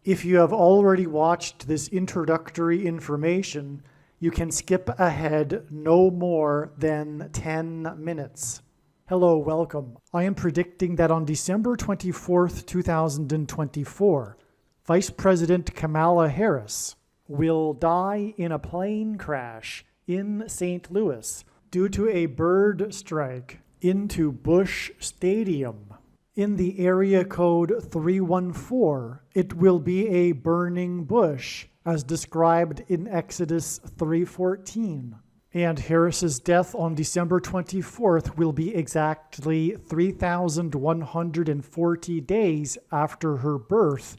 If you have already watched this introductory information, you can skip ahead no more than 10 minutes. Hello, welcome. I am predicting that on December 24th, 2024, Vice President Kamala Harris will die in a plane crash in St. Louis due to a bird strike into Busch Stadium. In the area code 314, it will be a burning bush, as described in Exodus 3:14. And Harris's death on December 24th will be exactly 3,140 days after her birth,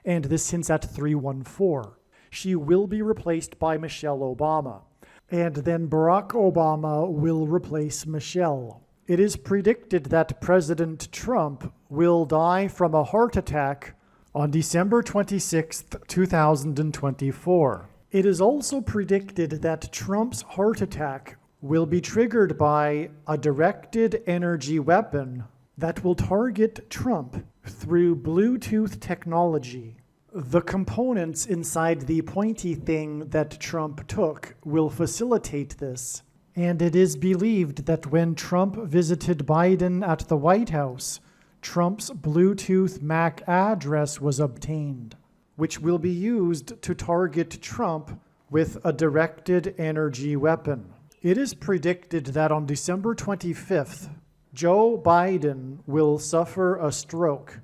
and this hints at 314. She will be replaced by Michelle Obama, and then Barack Obama will replace Michelle. It is predicted that President Trump will die from a heart attack on December 26th, 2024. It is also predicted that Trump's heart attack will be triggered by a directed energy weapon that will target Trump through Bluetooth technology. The components inside the pointy thing that Trump took will facilitate this. And it is believed that when Trump visited Biden at the White House, Trump's Bluetooth MAC address was obtained, which will be used to target Trump with a directed energy weapon. It is predicted that on December 25th, Joe Biden will suffer a stroke.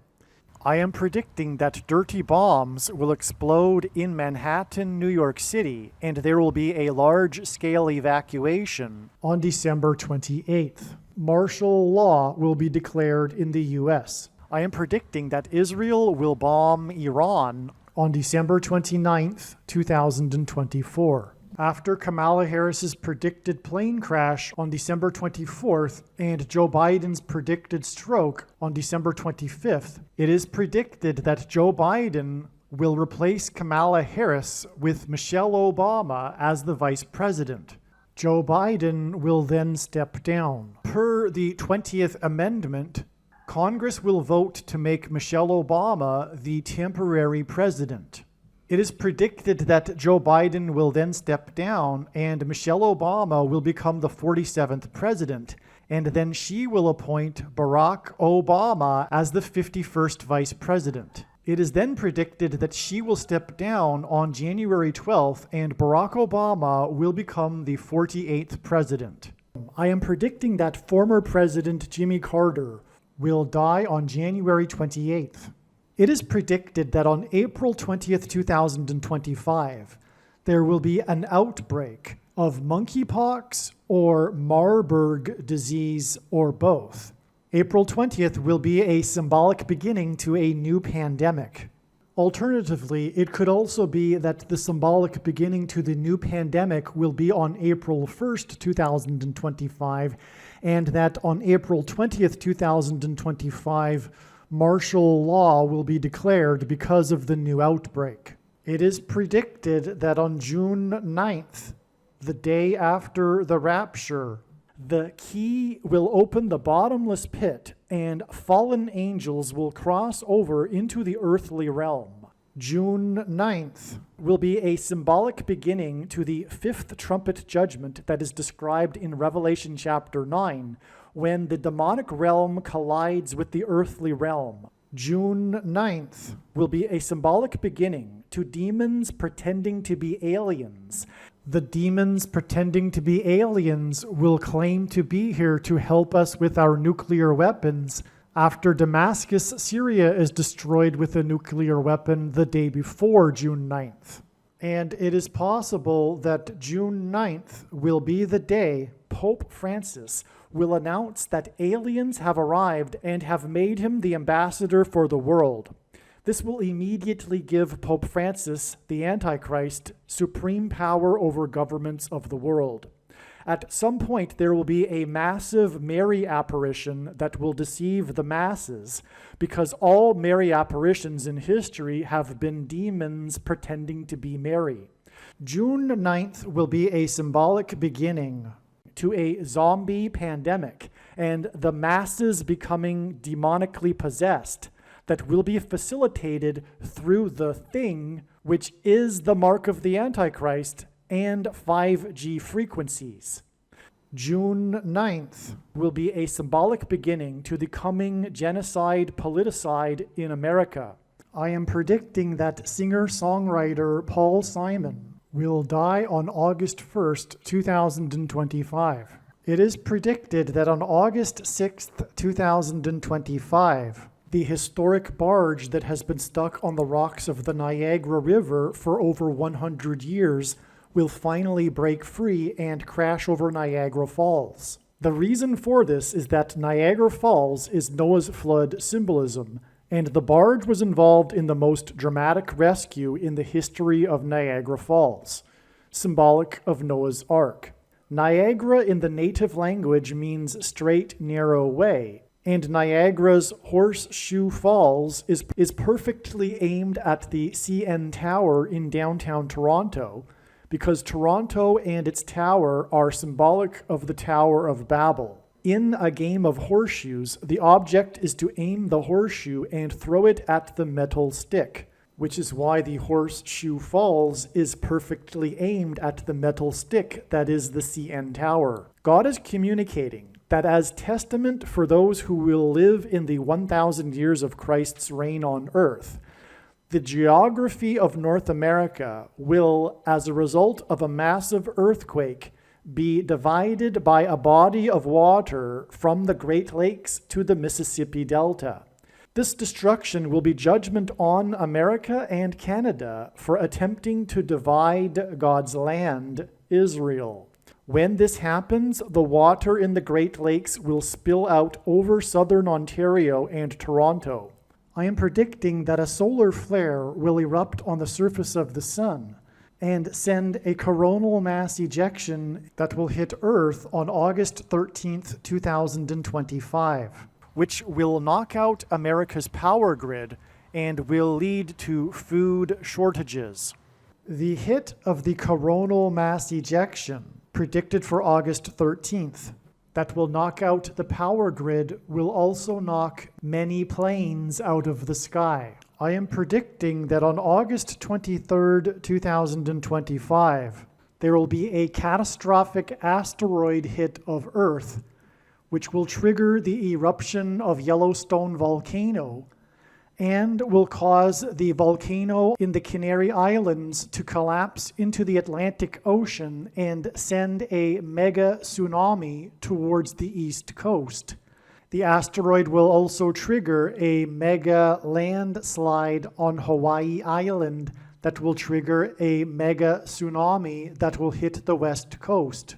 I am predicting that dirty bombs will explode in Manhattan, New York City, and there will be a large-scale evacuation on December 28th. Martial law will be declared in the U.S. I am predicting that Israel will bomb Iran on December 29th, 2024. After Kamala Harris's predicted plane crash on December 24th and Joe Biden's predicted stroke on December 25th, it is predicted that Joe Biden will replace Kamala Harris with Michelle Obama as the vice president. Joe Biden will then step down. Per the 20th Amendment, Congress will vote to make Michelle Obama the temporary president. It is predicted that Joe Biden will then step down and Michelle Obama will become the 47th president, and then she will appoint Barack Obama as the 51st vice president. It is then predicted that she will step down on January 12th and Barack Obama will become the 48th president. I am predicting that former President Jimmy Carter will die on January 28th. It is predicted that on April 20th, 2025, there will be an outbreak of monkeypox or Marburg disease or both. April 20th will be a symbolic beginning to a new pandemic. Alternatively, it could also be that the symbolic beginning to the new pandemic will be on April 1st, 2025, and that on April 20th, 2025, martial law will be declared because of the new outbreak. It is predicted that on June 9th, the day after the rapture, the key will open the bottomless pit and fallen angels will cross over into the earthly realm. June 9th will be a symbolic beginning to the fifth trumpet judgment that is described in Revelation chapter 9, when the demonic realm collides with the earthly realm. June 9th will be a symbolic beginning to demons pretending to be aliens. The demons pretending to be aliens will claim to be here to help us with our nuclear weapons after Damascus, Syria is destroyed with a nuclear weapon the day before June 9th. And it is possible that June 9th will be the day Pope Francis will announce that aliens have arrived and have made him the ambassador for the world. This will immediately give Pope Francis, the Antichrist, supreme power over governments of the world. At some point, there will be a massive Mary apparition that will deceive the masses, because all Mary apparitions in history have been demons pretending to be Mary. June 9th will be a symbolic beginning to a zombie pandemic and the masses becoming demonically possessed that will be facilitated through the thing, which is the mark of the Antichrist, and 5G frequencies. June 9th will be a symbolic beginning to the coming genocide politicide in America. I am predicting that singer-songwriter Paul Simon will die on August 1st, 2025. It is predicted that on August 6th, 2025, the historic barge that has been stuck on the rocks of the Niagara River for over 100 years will finally break free and crash over Niagara Falls. The reason for this is that Niagara Falls is Noah's flood symbolism, and the barge was involved in the most dramatic rescue in the history of Niagara Falls, symbolic of Noah's Ark. Niagara in the native language means straight, narrow way, and Niagara's Horseshoe Falls is perfectly aimed at the CN Tower in downtown Toronto, because Toronto and its tower are symbolic of the Tower of Babel. In a game of horseshoes, the object is to aim the horseshoe and throw it at the metal stick, which is why the Horseshoe Falls is perfectly aimed at the metal stick that is the CN Tower. God is communicating that as testament for those who will live in the 1,000 years of Christ's reign on earth, the geography of North America will, as a result of a massive earthquake, be divided by a body of water from the Great Lakes to the Mississippi Delta. This destruction will be judgment on America and Canada for attempting to divide God's land, Israel. When this happens, the water in the Great Lakes will spill out over southern Ontario and Toronto. I am predicting that a solar flare will erupt on the surface of the sun and send a coronal mass ejection that will hit Earth on August 13th, 2025, which will knock out America's power grid and will lead to food shortages. The hit of the coronal mass ejection, predicted for August 13th, that will knock out the power grid will also knock many planes out of the sky. I am predicting that on August 23rd, 2025, there will be a catastrophic asteroid hit of Earth, which will trigger the eruption of Yellowstone volcano and will cause the volcano in the Canary Islands to collapse into the Atlantic Ocean and send a mega tsunami towards the east coast. The asteroid will also trigger a mega landslide on Hawaii Island that will trigger a mega tsunami that will hit the west coast.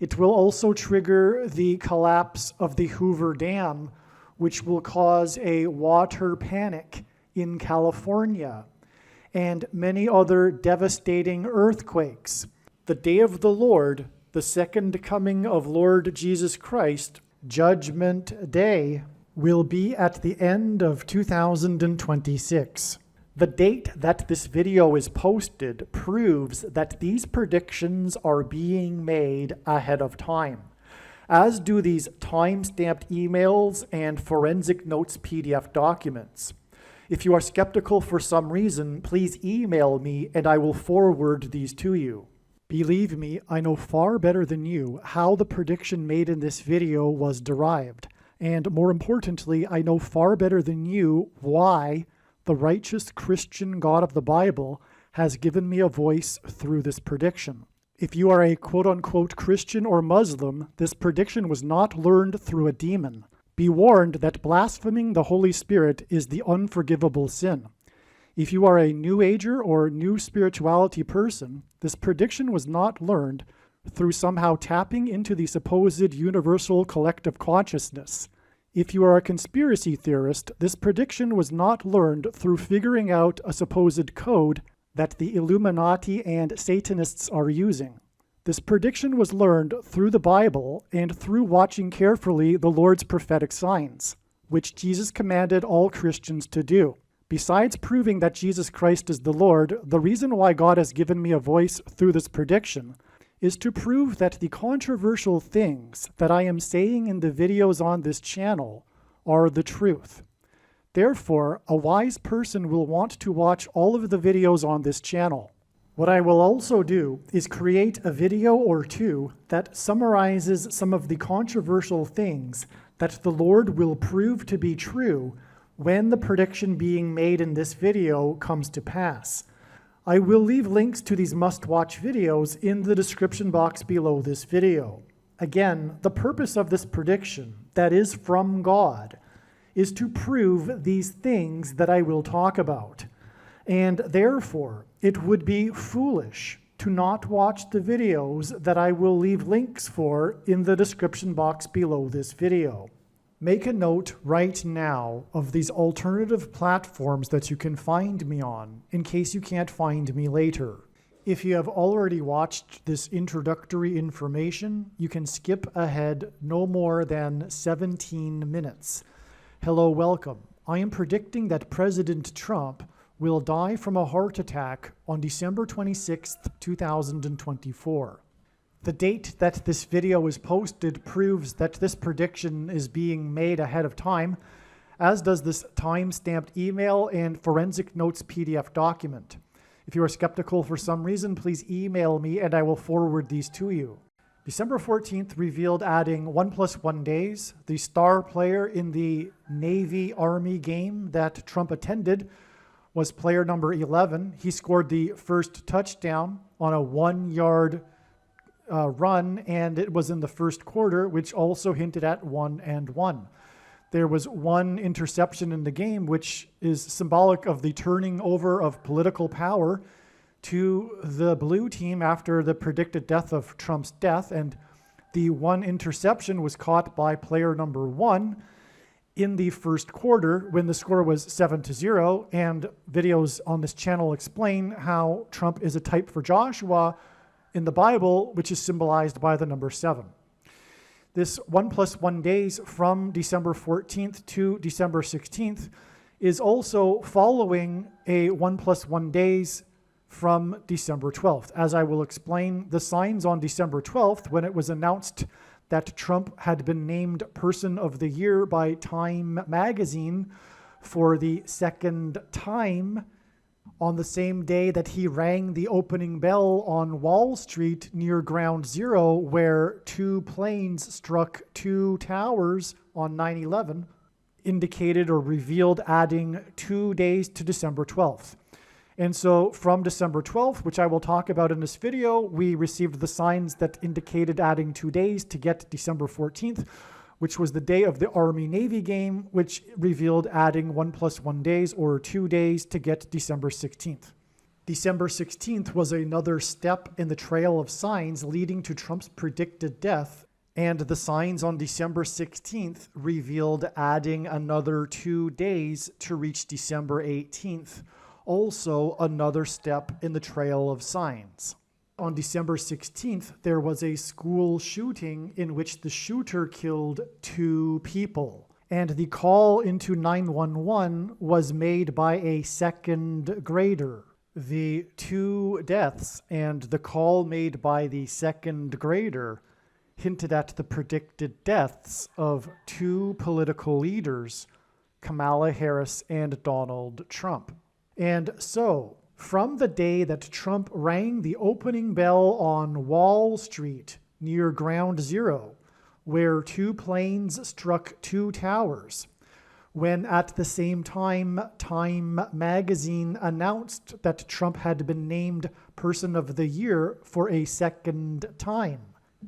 It will also trigger the collapse of the Hoover Dam, which will cause a water panic in California, and many other devastating earthquakes. The day of the Lord, the second coming of Lord Jesus Christ, Judgment Day, will be at the end of 2026. The date that this video is posted proves that these predictions are being made ahead of time, as do these time-stamped emails and forensic notes PDF documents. If you are skeptical for some reason, please email me and I will forward these to you. Believe me, I know far better than you how the prediction made in this video was derived. And more importantly, I know far better than you why the righteous Christian God of the Bible has given me a voice through this prediction. If you are a quote-unquote Christian or Muslim, this prediction was not learned through a demon. Be warned that blaspheming the Holy Spirit is the unforgivable sin. If you are a New Ager or New Spirituality person, this prediction was not learned through somehow tapping into the supposed universal collective consciousness. If you are a conspiracy theorist, this prediction was not learned through figuring out a supposed code that the Illuminati and Satanists are using. This prediction was learned through the Bible and through watching carefully the Lord's prophetic signs, which Jesus commanded all Christians to do. Besides proving that Jesus Christ is the Lord, the reason why God has given me a voice through this prediction is to prove that the controversial things that I am saying in the videos on this channel are the truth. Therefore, a wise person will want to watch all of the videos on this channel. What I will also do is create a video or two that summarizes some of the controversial things that the Lord will prove to be true when the prediction being made in this video comes to pass. I will leave links to these must-watch videos in the description box below this video. Again, the purpose of this prediction, that is from God, is to prove these things that I will talk about. And therefore, it would be foolish to not watch the videos that I will leave links for in the description box below this video. Make a note right now of these alternative platforms that you can find me on, in case you can't find me later. If you have already watched this introductory information, you can skip ahead no more than 17 minutes. Hello, welcome. I am predicting that President Trump will die from a heart attack on December 26, 2024. The date that this video is posted proves that this prediction is being made ahead of time, as does this time-stamped email and forensic notes PDF document. If you are skeptical for some reason, please email me and I will forward these to you. December 14th revealed adding 1+1 days. The star player in the Navy-Army game that Trump attended was player number 11. He scored the first touchdown on a 1-yard run, and it was in the first quarter, which also hinted at 1-1. There was one interception in the game, which is symbolic of the turning over of political power to the blue team after the predicted death of Trump's death. And the one interception was caught by player number 1 in the first quarter when the score was 7-0. And videos on this channel explain how Trump is a type for Joshua in the Bible, which is symbolized by the number 7. This 1+1 days from December 14th to December 16th is also following a 1+1 days from December 12th. As I will explain, the signs on December 12th, when it was announced that Trump had been named Person of the Year by Time magazine for the second time, on the same day that he rang the opening bell on Wall Street near Ground Zero, where 2 planes struck 2 towers on 9/11, indicated or revealed adding 2 days to December 12th. And so from December 12th, which I will talk about in this video, we received the signs that indicated adding 2 days to get December 14th, which was the day of the Army-Navy game, which revealed adding 1+1 days or 2 days to get December 16th. December 16th was another step in the trail of signs leading to Trump's predicted death, and the signs on December 16th revealed adding another 2 days to reach December 18th, also another step in the trail of signs. On December 16th, there was a school shooting in which the shooter killed 2 people. And the call into 911 was made by a second grader. The 2 deaths and the call made by the second grader hinted at the predicted deaths of 2 political leaders, Kamala Harris and Donald Trump. And so, from the day that Trump rang the opening bell on Wall Street near Ground Zero, where 2 planes struck 2 towers, when at the same time Time magazine announced that Trump had been named Person of the Year for a second time.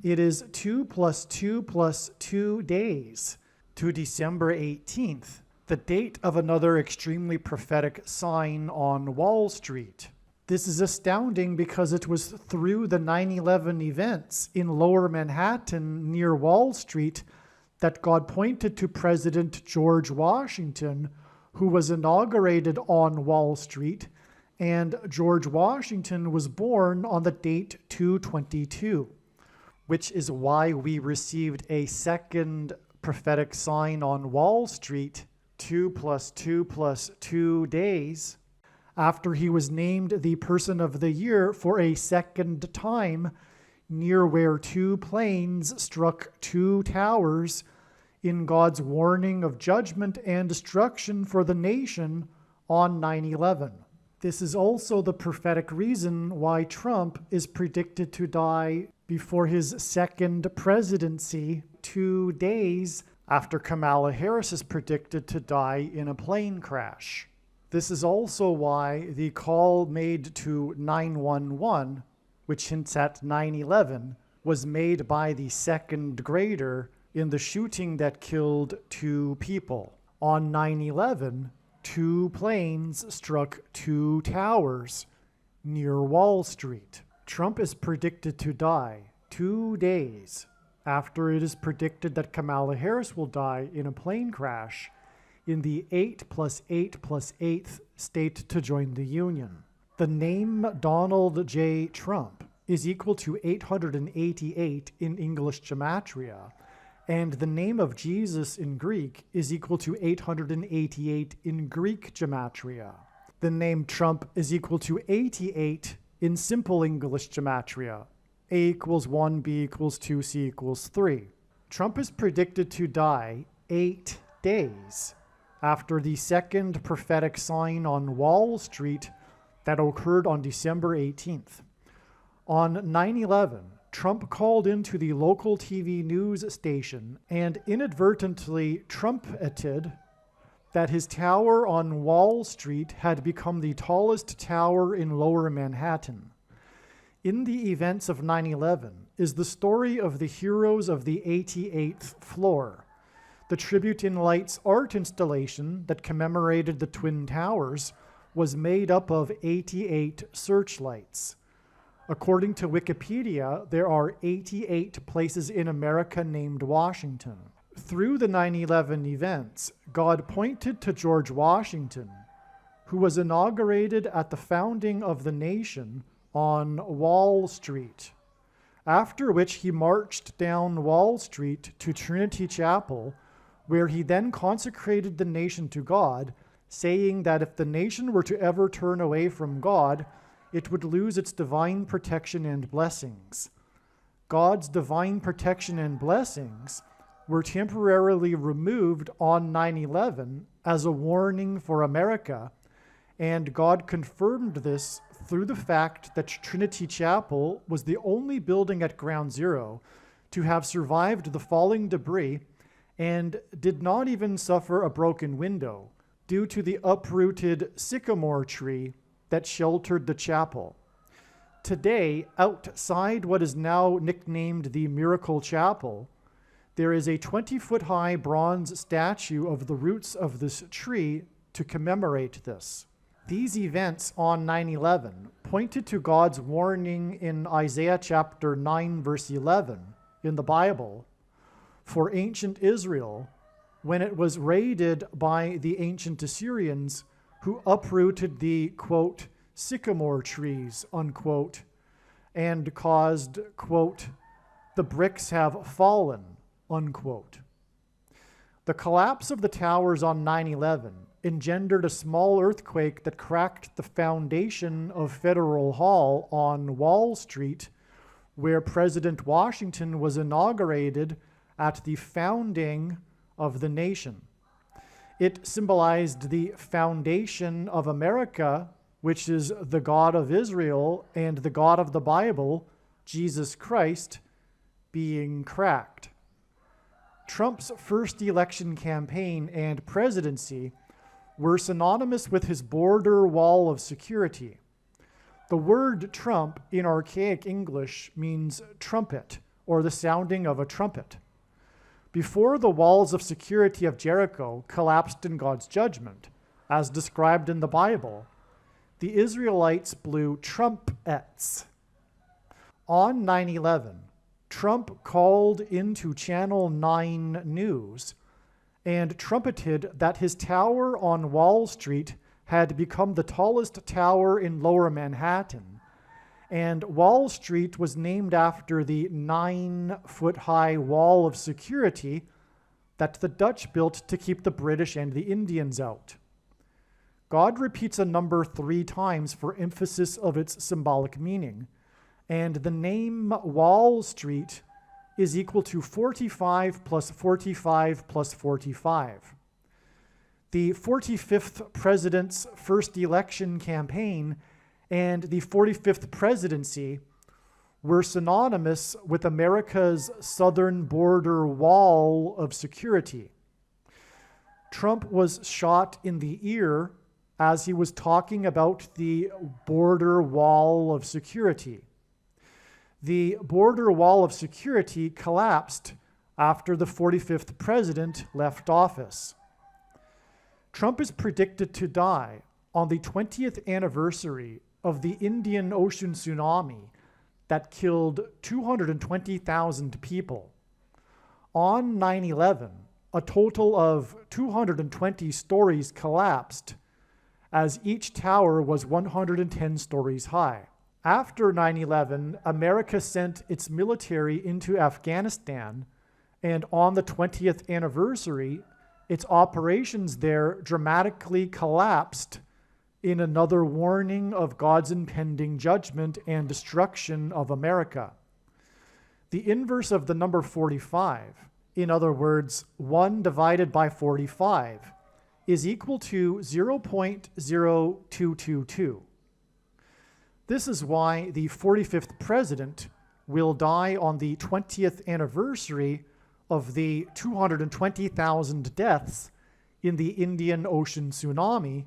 It is 2 + 2 + 2 days to December 18th. The date of another extremely prophetic sign on Wall Street. This is astounding because it was through the 9/11 events in Lower Manhattan near Wall Street that God pointed to President George Washington, who was inaugurated on Wall Street, and George Washington was born on the date 2/22, which is why we received a second prophetic sign on Wall Street 2 + 2 + 2 days after he was named the Person of the Year for a second time near where 2 planes struck 2 towers in God's warning of judgment and destruction for the nation on 9/11. This is also the prophetic reason why Trump is predicted to die before his second presidency, 2 days after Kamala Harris is predicted to die in a plane crash. This is also why the call made to 911, which hints at 9/11, was made by the second grader in the shooting that killed 2 people. On 9/11, 2 planes struck 2 towers near Wall Street. Trump is predicted to die 2 days after it is predicted that Kamala Harris will die in a plane crash in the 8+8+8th state to join the Union. The name Donald J. Trump is equal to 888 in English gematria, and the name of Jesus in Greek is equal to 888 in Greek gematria. The name Trump is equal to 88 in simple English gematria. A equals 1, B equals 2, C equals 3. Trump is predicted to die 8 days after the second prophetic sign on Wall Street that occurred on December 18th. On 9/11, Trump called into the local TV news station and inadvertently trumpeted that his tower on Wall Street had become the tallest tower in Lower Manhattan. In the events of 9/11 is the story of the heroes of the 88th floor. The Tribute in Lights art installation that commemorated the Twin Towers was made up of 88 searchlights. According to Wikipedia, there are 88 places in America named Washington. Through the 9/11 events, God pointed to George Washington, who was inaugurated at the founding of the nation on Wall Street, after which he marched down Wall Street to Trinity Chapel, where he then consecrated the nation to God, saying that if the nation were to ever turn away from God, it would lose its divine protection and blessings. God's divine protection and blessings were temporarily removed on 9/11 as a warning for America, and God confirmed this through the fact that Trinity Chapel was the only building at Ground Zero to have survived the falling debris and did not even suffer a broken window due to the uprooted sycamore tree that sheltered the chapel. Today, outside what is now nicknamed the Miracle Chapel, there is a 20-foot-high bronze statue of the roots of this tree to commemorate this. These events on 9/11 pointed to God's warning in Isaiah chapter 9, verse 11 in the Bible for ancient Israel when it was raided by the ancient Assyrians who uprooted the, quote, sycamore trees, unquote, and caused, quote, the bricks have fallen, unquote. The collapse of the towers on 9/11 engendered a small earthquake that cracked the foundation of Federal Hall on Wall Street, where President Washington was inaugurated at the founding of the nation. It symbolized the foundation of America, which is the God of Israel and the God of the Bible, Jesus Christ, being cracked. Trump's first election campaign and presidency were synonymous with his border wall of security. The word Trump in archaic English means trumpet, or the sounding of a trumpet. Before the walls of security of Jericho collapsed in God's judgment, as described in the Bible, the Israelites blew trumpets. On 9/11, Trump called into Channel 9 News and trumpeted that his tower on Wall Street had become the tallest tower in Lower Manhattan, and Wall Street was named after the 9-foot-high wall of security that the Dutch built to keep the British and the Indians out. God repeats a number 3 times for emphasis of its symbolic meaning, and the name Wall Street is equal to 45 plus 45 plus 45. The 45th president's first election campaign and the 45th presidency were synonymous with America's southern border wall of security. Trump was shot in the ear as he was talking about the border wall of security. The border wall of security collapsed after the 45th president left office. Trump is predicted to die on the 20th anniversary of the Indian Ocean tsunami that killed 220,000 people. On 9/11, a total of 220 stories collapsed, as each tower was 110 stories high. After 9/11, America sent its military into Afghanistan, and on the 20th anniversary, its operations there dramatically collapsed in another warning of God's impending judgment and destruction of America. The inverse of the number 45, in other words, 1 divided by 45, is equal to 0.0222. This is why the 45th president will die on the 20th anniversary of the 220,000 deaths in the Indian Ocean tsunami,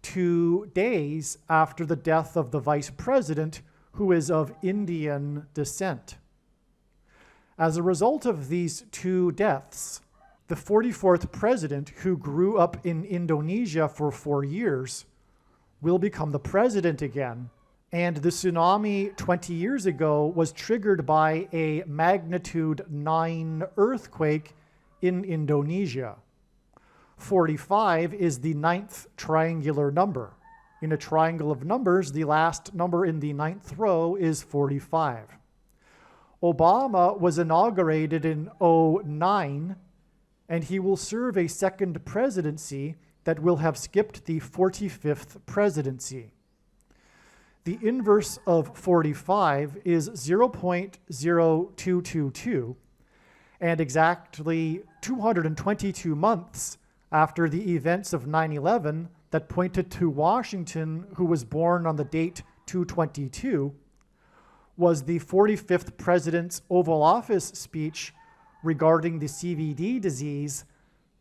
2 days after the death of the vice president, who is of Indian descent. As a result of these 2 deaths, the 44th president, who grew up in Indonesia for 4 years, will become the president again. And the tsunami 20 years ago was triggered by a magnitude 9 earthquake in Indonesia. 45 is the 9th triangular number. In a triangle of numbers, the last number in the 9th row is 45. Obama was inaugurated in 2009, and he will serve a second presidency that will have skipped the 45th presidency. The inverse of 45 is 0.0222, and exactly 222 months after the events of 9/11 that pointed to Washington, who was born on the date 222, was the 45th president's Oval Office speech regarding the CVD disease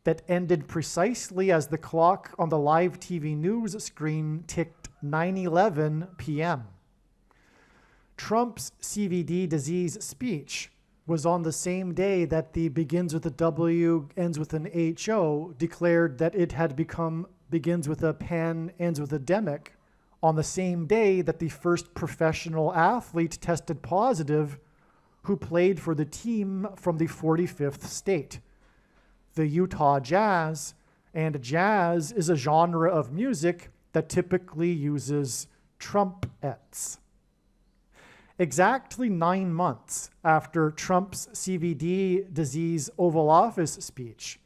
that ended precisely as the clock on the live TV news screen ticked 9:11 p.m. Trump's CVD disease speech was on the same day that the begins with a W, ends with an HO declared that it had become begins with a pen, ends with a demic, on the same day that the first professional athlete tested positive who played for the team from the 45th state, the Utah Jazz, and jazz is a genre of music that typically uses trumpets. Exactly 9 months after Trump's CVD disease Oval Office speech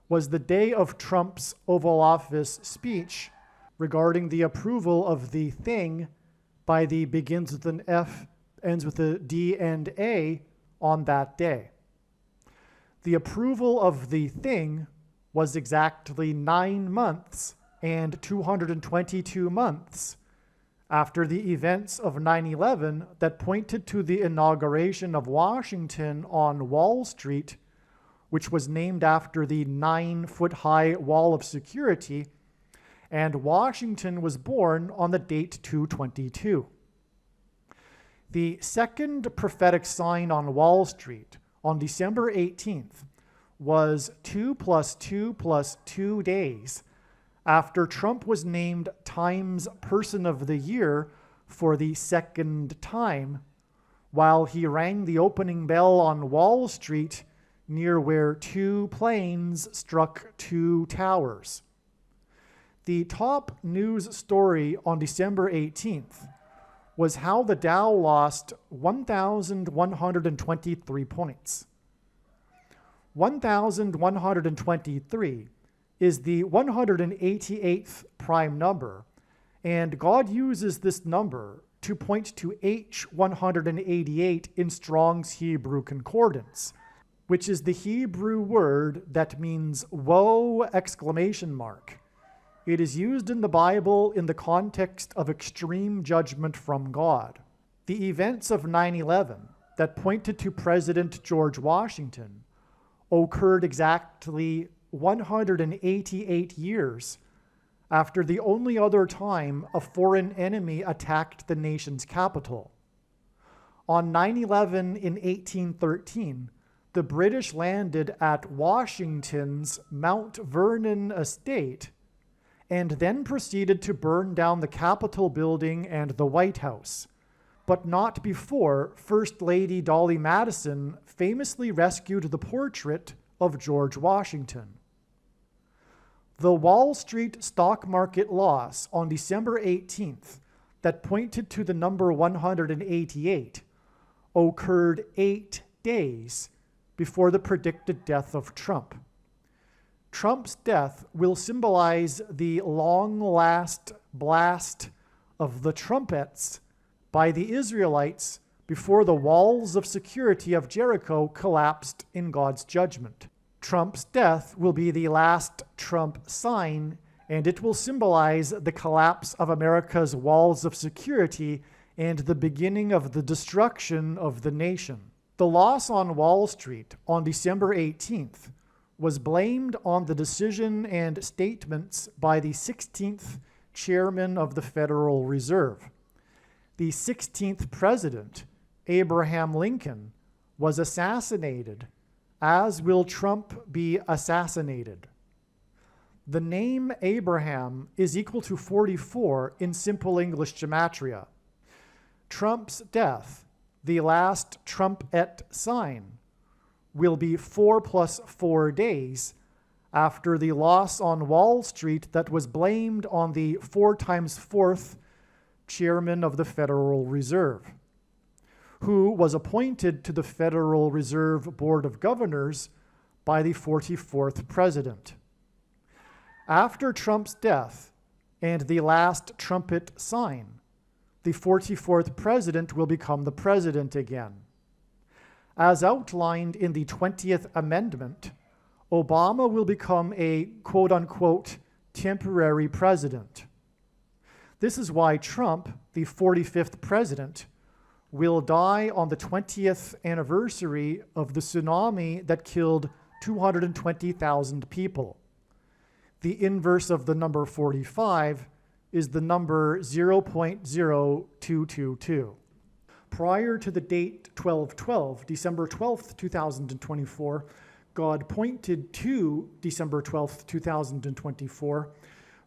was the day of Trump's Oval Office speech regarding the approval of the thing by the begins with an F, ends with a D and A on that day. The approval of the thing was exactly 9 months and 222 months after the events of 9/11 that pointed to the inauguration of Washington on Wall Street, which was named after the 9-foot-high wall of security, and Washington was born on the date 222. The second prophetic sign on Wall Street on December 18th was 2 + 2 + 2 days after Trump was named Time's Person of the Year for the second time, while he rang the opening bell on Wall Street near where 2 planes struck 2 towers. The top news story on December 18th was how the Dow lost 1,123 points. 1,123 is the 188th prime number And God uses this number to point to H188 in Strong's Hebrew Concordance, which is the Hebrew word that means woe! Exclamation mark. It is used in the Bible in the context of extreme judgment from God. The events of 9/11 that pointed to President George Washington occurred exactly 188 years after the only other time a foreign enemy attacked the nation's capital. On 9/11 in 1813, the British landed at Washington's Mount Vernon estate and then proceeded to burn down the Capitol building and the White House, but not before First Lady Dolly Madison famously rescued the portrait of George Washington. The Wall Street stock market loss on December 18th that pointed to the number 188 occurred 8 days before the predicted death of Trump. Trump's death will symbolize the long-last blast of the trumpets by the Israelites before the walls of security of Jericho collapsed in God's judgment. Trump's death will be the last Trump sign, and it will symbolize the collapse of America's walls of security and the beginning of the destruction of the nation. The loss on Wall Street on December 18th was blamed on the decision and statements by the 16th chairman of the Federal Reserve. The 16th president, Abraham Lincoln, was assassinated, as will Trump be assassinated. The name Abraham is equal to 44 in simple English gematria. Trump's death, the last trumpet sign, will be 4 plus 4 days after the loss on Wall Street that was blamed on the 4 times 4th chairman of the Federal Reserve, who was appointed to the Federal Reserve Board of Governors by the 44th president. After Trump's death and the last trumpet sign, the 44th president will become the president again. As outlined in the 20th Amendment, Obama will become a quote-unquote temporary president. This is why Trump, the 45th president, will die on the 20th anniversary of the tsunami that killed 220,000 people. The inverse of the number 45 is the number 0.0222. Prior to the date 12/12, December 12th, 2024, God pointed to December 12th, 2024,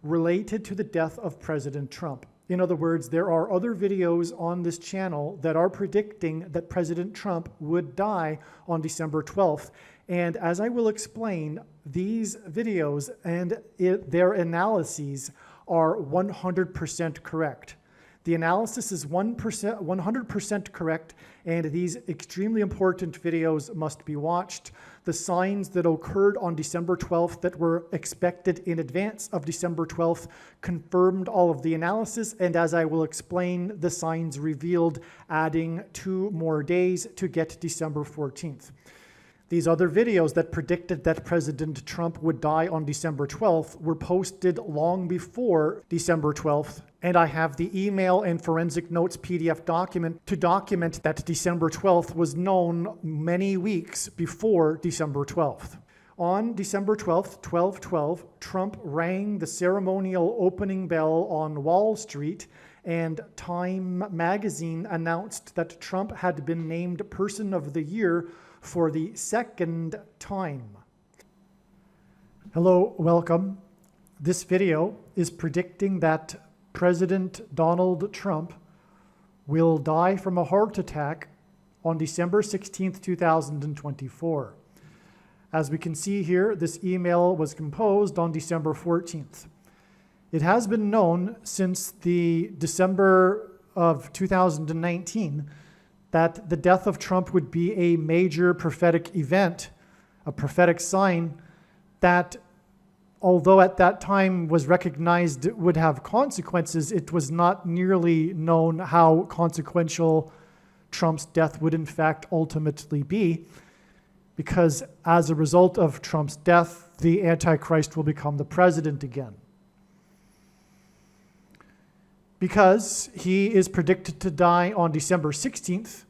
related to the death of President Trump. In other words, there are other videos on this channel that are predicting that President Trump would die on December 12th. And as I will explain, these videos and their analyses are 100% correct. The analysis is 100% correct, and these extremely important videos must be watched. The signs that occurred on December 12th that were expected in advance of December 12th confirmed all of the analysis, and as I will explain, the signs revealed adding 2 more days to get December 14th. These other videos that predicted that President Trump would die on December 12th were posted long before December 12th, and I have the email and forensic notes PDF document to document that December 12th was known many weeks before December 12th. On December 12th, 12/12, Trump rang the ceremonial opening bell on Wall Street, and Time magazine announced that Trump had been named Person of the Year for the 2nd time. Hello, welcome. This video is predicting that President Donald Trump will die from a heart attack on December 16th, 2024. As we can see here, this email was composed on December 14th. It has been known since the December of 2019 that the death of Trump would be a major prophetic event, a prophetic sign that although at that time was recognized it would have consequences, it was not nearly known how consequential Trump's death would in fact ultimately be, because as a result of Trump's death, the Antichrist will become the president again. Because he is predicted to die on December 16th,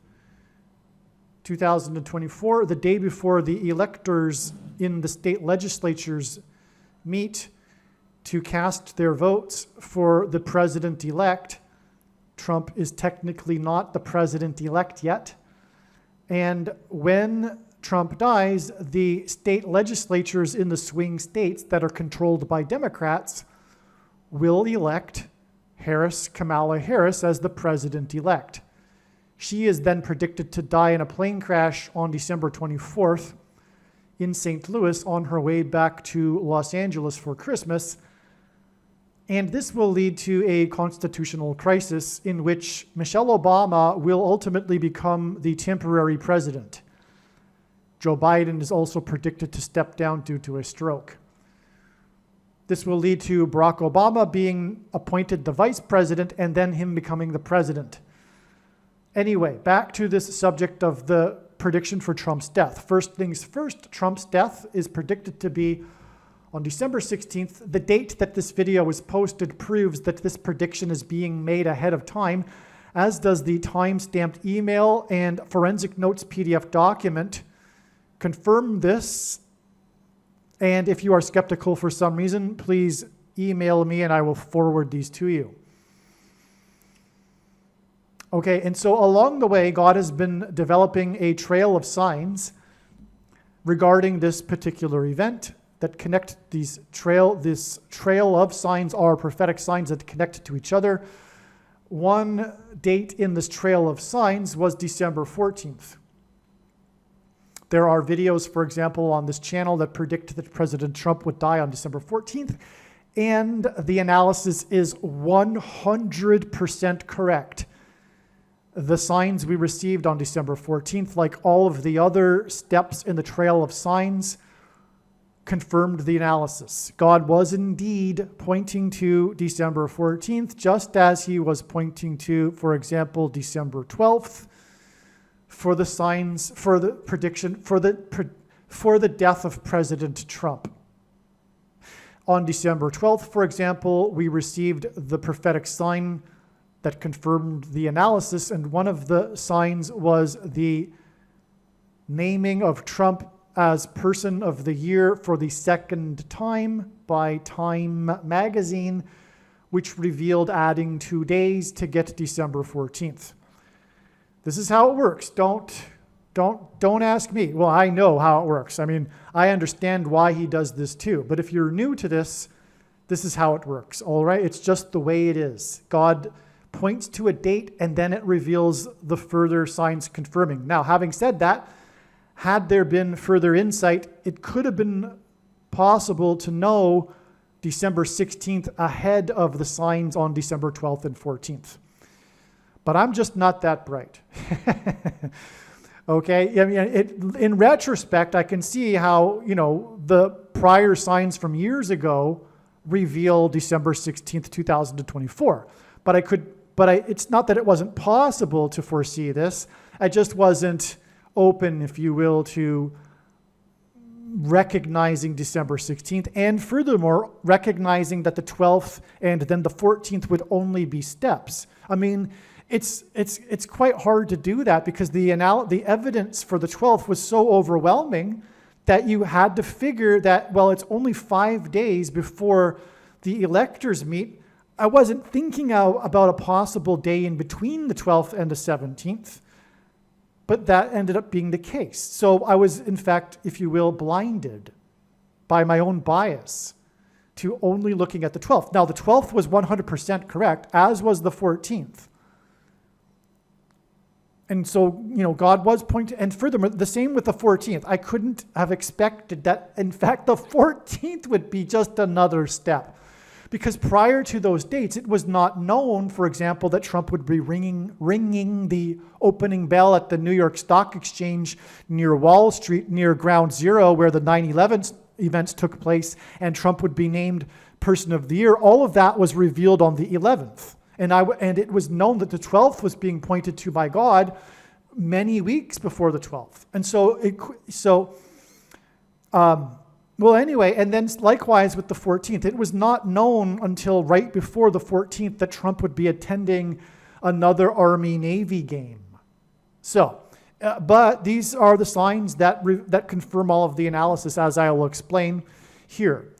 2024, the day before the electors in the state legislatures meet to cast their votes for the president-elect. Trump is technically not the president-elect yet. And when Trump dies, the state legislatures in the swing states that are controlled by Democrats will elect Kamala Harris as the president-elect. She is then predicted to die in a plane crash on December 24th in St. Louis on her way back to Los Angeles for Christmas. And this will lead to a constitutional crisis in which Michelle Obama will ultimately become the temporary president. Joe Biden is also predicted to step down due to a stroke. This will lead to Barack Obama being appointed the vice president and then him becoming the president. Anyway, back to this subject of the prediction for Trump's death. First things first, Trump's death is predicted to be on December 16th. The date that this video was posted proves that this prediction is being made ahead of time, as does the time-stamped email and forensic notes PDF document. Confirm this. And if you are skeptical for some reason, please email me and I will forward these to you. Okay, and so along the way, God has been developing a trail of signs regarding this particular event that connect this trail of signs are prophetic signs that connect to each other. One date in this trail of signs was December 14th. There are videos, for example, on this channel that predict that President Trump would die on December 14th, and the analysis is 100% correct. The signs we received on December 14th, like all of the other steps in the trail of signs, confirmed the analysis. God was indeed pointing to December 14th, just as he was pointing to, for example, December 12th, for the signs, for the prediction, for the death of President Trump. On December 12th, for example, we received the prophetic sign that confirmed the analysis, and one of the signs was the naming of Trump as Person of the Year for the second time by Time magazine, which revealed adding 2 days to get December 14th. This is how it works. Don't ask me. Well, I know how it works. I mean, I understand why he does this too. But if you're new to this, this is how it works. All right? It's just the way it is. God points to a date and then it reveals the further signs confirming. Now, having said that, had there been further insight, it could have been possible to know December 16th ahead of the signs on December 12th and 14th. But I'm just not that bright. Okay? I mean, in retrospect, I can see how, the prior signs from years ago reveal December 16th, 2024. But it's not that it wasn't possible to foresee this. I just wasn't open, if you will, to recognizing December 16th, and furthermore, recognizing that the 12th and then the 14th would only be steps. I mean, it's quite hard to do that because the evidence for the 12th was so overwhelming that you had to figure that, well, it's only 5 days before the electors meet. I wasn't thinking about a possible day in between the 12th and the 17th. But that ended up being the case. So I was, in fact, if you will, blinded by my own bias to only looking at the 12th. Now, the 12th was 100% correct, as was the 14th. And so, God was pointing, and furthermore, the same with the 14th. I couldn't have expected that, in fact, the 14th would be just another step. Because prior to those dates, it was not known, for example, that Trump would be ringing the opening bell at the New York Stock Exchange near Wall Street, near Ground Zero, where the 9/11 events took place and Trump would be named Person of the Year, all of that was revealed on the 11th. And it was known that the 12th was being pointed to by God many weeks before the 12th. And anyway, and then likewise with the 14th, it was not known until right before the 14th that Trump would be attending another Army-Navy game. So, but these are the signs that confirm all of the analysis, as I will explain here.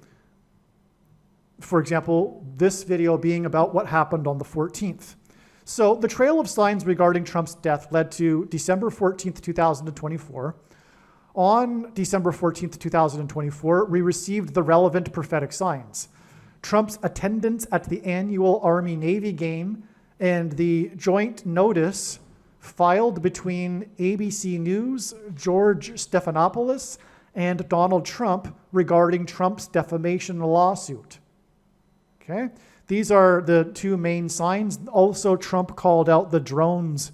For example, this video being about what happened on the 14th. So the trail of signs regarding Trump's death led to December 14th, 2024. On December 14th, 2024, we received the relevant prophetic signs. Trump's attendance at the annual Army-Navy game and the joint notice filed between ABC News, George Stephanopoulos, and Donald Trump regarding Trump's defamation lawsuit. Okay, these are the two main signs. Also, Trump called out the drones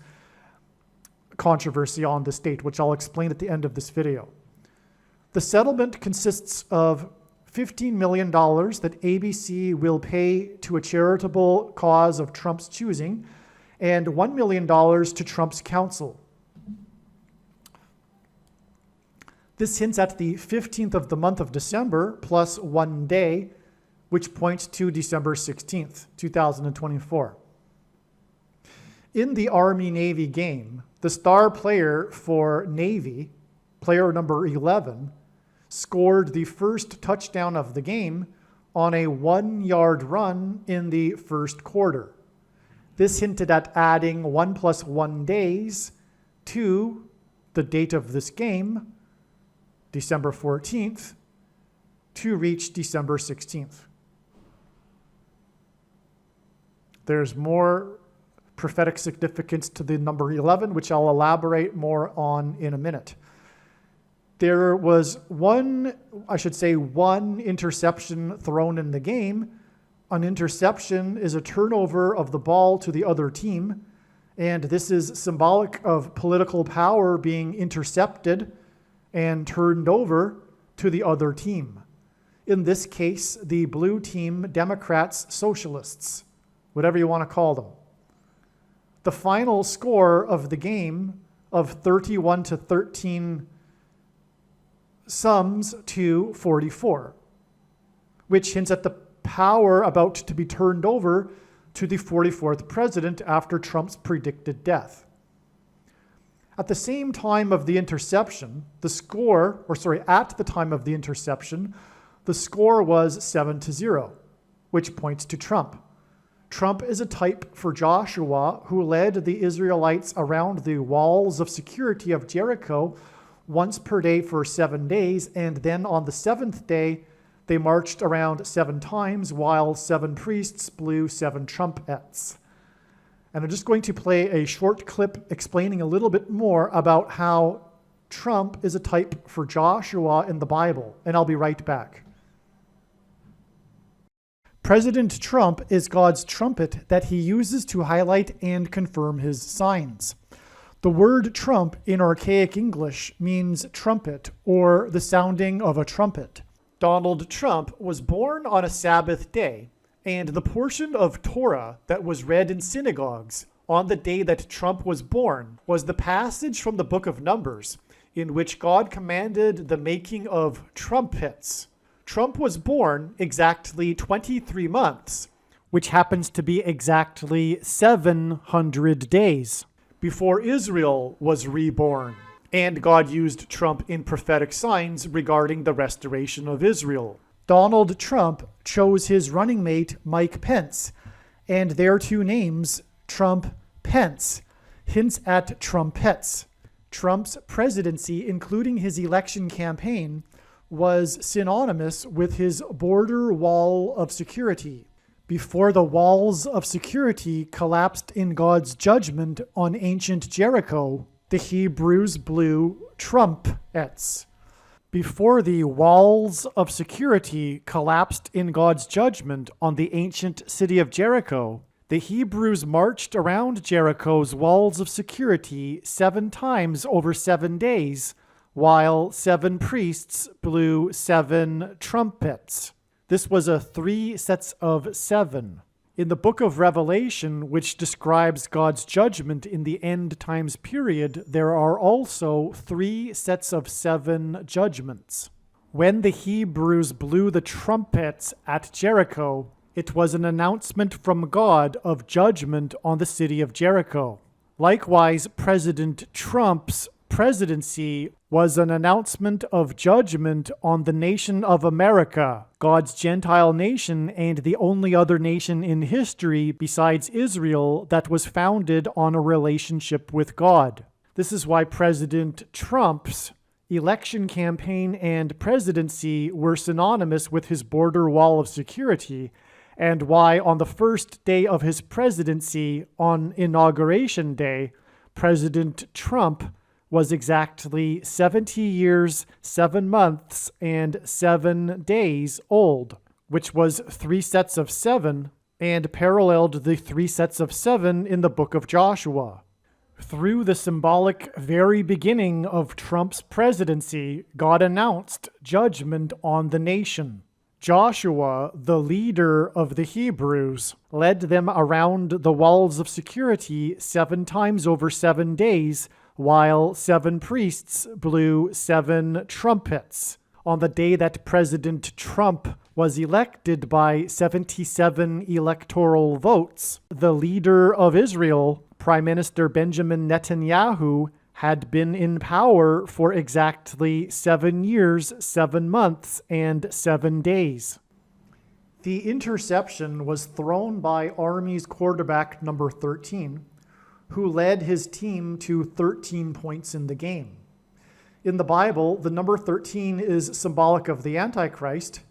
controversy on the state, which I'll explain at the end of this video. The settlement consists of $15 million that ABC will pay to a charitable cause of Trump's choosing and $1 million to Trump's counsel. This hints at the 15th of the month of December plus 1 day, which points to December 16th, 2024. In the Army-Navy game, the star player for Navy, player number 11, scored the first touchdown of the game on a 1-yard run in the first quarter. This hinted at adding 1 plus 1 days to the date of this game, December 14th, to reach December 16th. There's more prophetic significance to the number 11, which I'll elaborate more on in a minute. There was one interception thrown in the game. An interception is a turnover of the ball to the other team, and this is symbolic of political power being intercepted and turned over to the other team. In this case, the blue team, Democrats, Socialists, whatever you want to call them. The final score of the game of 31-13 sums to 44, which hints at the power about to be turned over to the 44th president after Trump's predicted death. At the same time of the interception, at the time of the interception, the score was 7-0, which points to Trump. Trump is a type for Joshua, who led the Israelites around the walls of security of Jericho once per day for 7 days, and then on the 7th day, they marched around 7 times while 7 priests blew 7 trumpets. And I'm just going to play a short clip explaining a little bit more about how Trump is a type for Joshua in the Bible, and I'll be right back. President Trump is God's trumpet that he uses to highlight and confirm his signs. The word trump in archaic English means trumpet or the sounding of a trumpet. Donald Trump was born on a Sabbath day, and the portion of Torah that was read in synagogues on the day that Trump was born was the passage from the book of Numbers, in which God commanded the making of trumpets. Trump was born exactly 23 months, which happens to be exactly 700 days, before Israel was reborn. And God used Trump in prophetic signs regarding the restoration of Israel. Donald Trump chose his running mate, Mike Pence, and their two names, Trump-Pence, hints at trumpets. Trump's presidency, including his election campaign, was synonymous with his border wall of security. Before the walls of security collapsed in God's judgment on ancient Jericho, the Hebrews blew trumpets. Before the walls of security collapsed in God's judgment on the ancient city of Jericho, the Hebrews marched around Jericho's walls of security 7 times over 7 days while 7 priests blew 7 trumpets. This was a 3 sets of 7. In the book of Revelation, which describes God's judgment in the end times period, there are also 3 sets of 7 judgments. When the Hebrews blew the trumpets at Jericho, it was an announcement from God of judgment on the city of Jericho. Likewise, President Trump's presidency was an announcement of judgment on the nation of America, God's Gentile nation and the only other nation in history besides Israel that was founded on a relationship with God. This is why President Trump's election campaign and presidency were synonymous with his border wall of security, and why on the first day of his presidency, on Inauguration Day, President Trump was exactly 70 years, 7 months, and 7 days old, which was 3 sets of 7 and paralleled the 3 sets of 7 in the book of Joshua. Through the symbolic very beginning of Trump's presidency, God announced judgment on the nation. Joshua, the leader of the Hebrews, led them around the walls of security 7 times over 7 days, while 7 priests blew 7 trumpets. On the day that President Trump was elected by 77 electoral votes, the leader of Israel, Prime Minister Benjamin Netanyahu, had been in power for exactly 7 years, 7 months, and 7 days. The interception was thrown by Army's quarterback number 13, who led his team to 13 points in the game. In the Bible, the number 13 is symbolic of the Antichrist.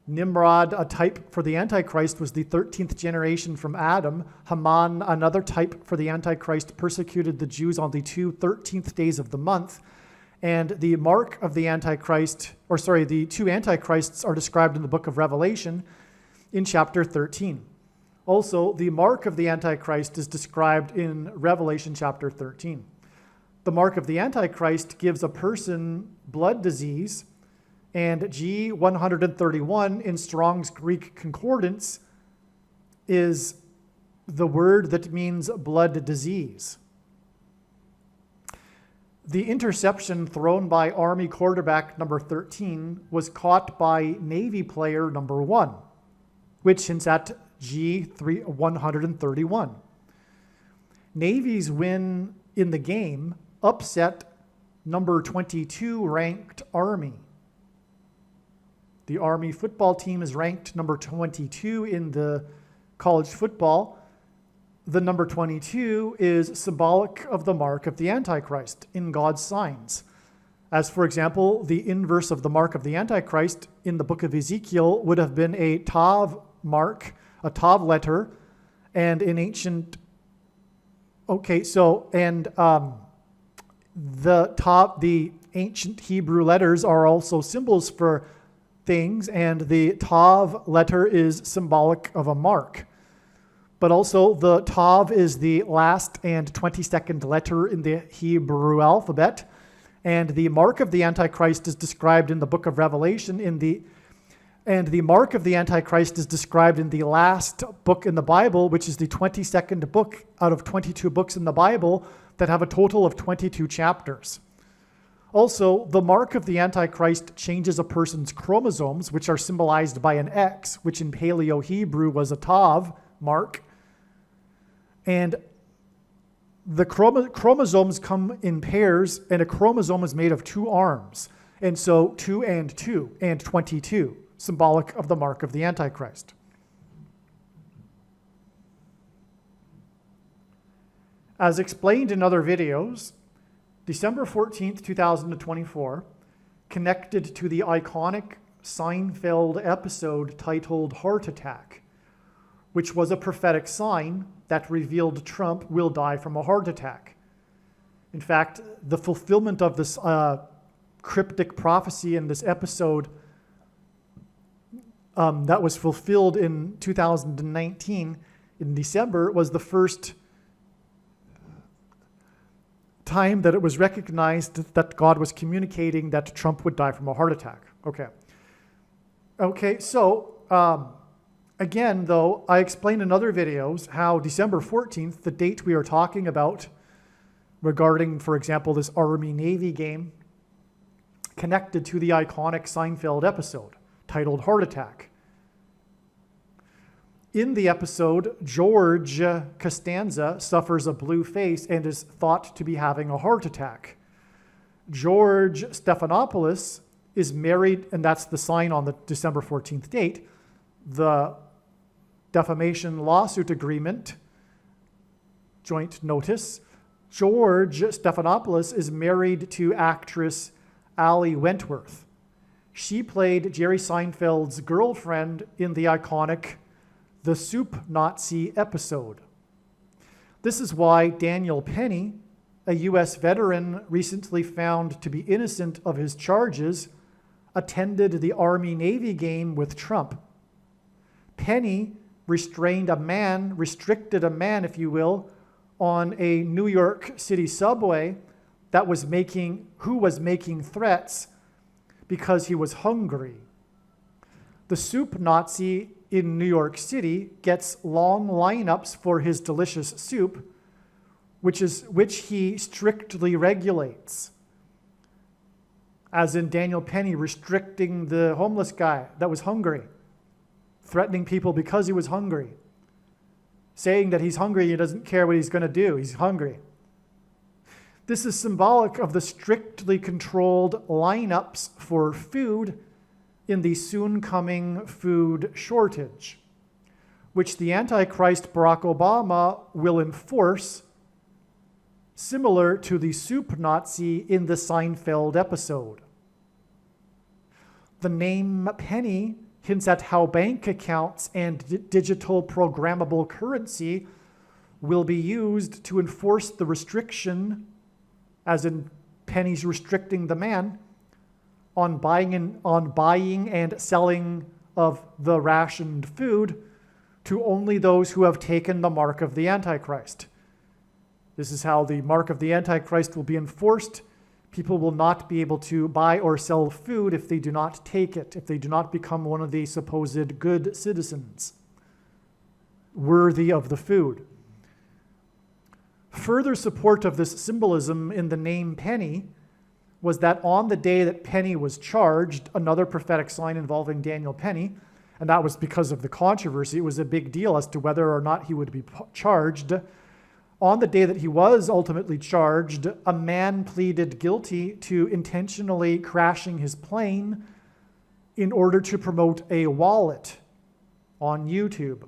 Nimrod, a type for the Antichrist, was the 13th generation from Adam. Haman, another type for the Antichrist, persecuted the Jews on the 2 13th days of the month. And the mark of the Antichrist, the 2 Antichrists are described in the book of Revelation in chapter 13. Also, the mark of the Antichrist is described in Revelation chapter 13. The mark of the Antichrist gives a person blood disease, and G131 in Strong's Greek Concordance is the word that means blood disease. The interception thrown by Army quarterback number 13 was caught by Navy player number 1, which hints at G131. Navy's win in the game upset number 22 ranked Army. The Army football team is ranked number 22 in the college football. The number 22 is symbolic of the mark of the Antichrist in God's signs. As, for example, the inverse of the mark of the Antichrist in the book of Ezekiel would have been a Tav mark, a Tav letter, and an ancient... the ancient Hebrew letters are also symbols for things, and the Tav letter is symbolic of a mark. But also the Tav is the last and 22nd letter in the Hebrew alphabet, and the mark of the Antichrist is described in the book of Revelation and the mark of the Antichrist is described in the last book in the Bible, which is the 22nd book out of 22 books in the Bible that have a total of 22 chapters. Also, the mark of the Antichrist changes a person's chromosomes, which are symbolized by an X, which in Paleo-Hebrew was a Tav mark. And the chromosomes come in pairs, and a chromosome is made of 2 arms. And so 2 and 2 and 22, symbolic of the mark of the Antichrist. As explained in other videos, December 14th, 2024, connected to the iconic Seinfeld episode titled Heart Attack, which was a prophetic sign that revealed Trump will die from a heart attack. In fact, the fulfillment of this cryptic prophecy in this episode that was fulfilled in 2019 in December was the first time that it was recognized that God was communicating that Trump would die from a heart attack. Okay, so again, though, I explained in other videos how December 14th, the date we are talking about regarding, for example, this Army-Navy game, connected to the iconic Seinfeld episode titled Heart Attack. In the episode, George Costanza suffers a blue face and is thought to be having a heart attack. George Stephanopoulos is married, and that's the sign on the December 14th date. The defamation lawsuit agreement, joint notice. George Stephanopoulos is married to actress Ali Wentworth. She played Jerry Seinfeld's girlfriend in the iconic The Soup Nazi episode. This is why Daniel Penny, a U.S. veteran recently found to be innocent of his charges, attended the Army-Navy game with Trump. Penny restricted a man, if you will, on a New York City subway who was making threats because he was hungry. The soup Nazi in New York City gets long lineups for his delicious soup, which he strictly regulates. As in Daniel Penny restricting the homeless guy that was hungry, threatening people because he was hungry, saying that he's hungry, he doesn't care what he's going to do, he's hungry. This is symbolic of the strictly controlled lineups for food in the soon coming food shortage, which the Antichrist Barack Obama will enforce, similar to the soup Nazi in the Seinfeld episode. The name penny hints at how bank accounts and digital programmable currency will be used to enforce the restriction, as in pennies restricting the man, on buying and selling of the rationed food to only those who have taken the mark of the Antichrist. This is how the mark of the Antichrist will be enforced. People will not be able to buy or sell food if they do not take it, if they do not become one of the supposed good citizens, worthy of the food. Further support of this symbolism in the name penny was that on the day that Penny was charged, another prophetic sign involving Daniel Penny, and that was because of the controversy, it was a big deal as to whether or not he would be charged. On the day that he was ultimately charged, a man pleaded guilty to intentionally crashing his plane in order to promote a wallet on YouTube.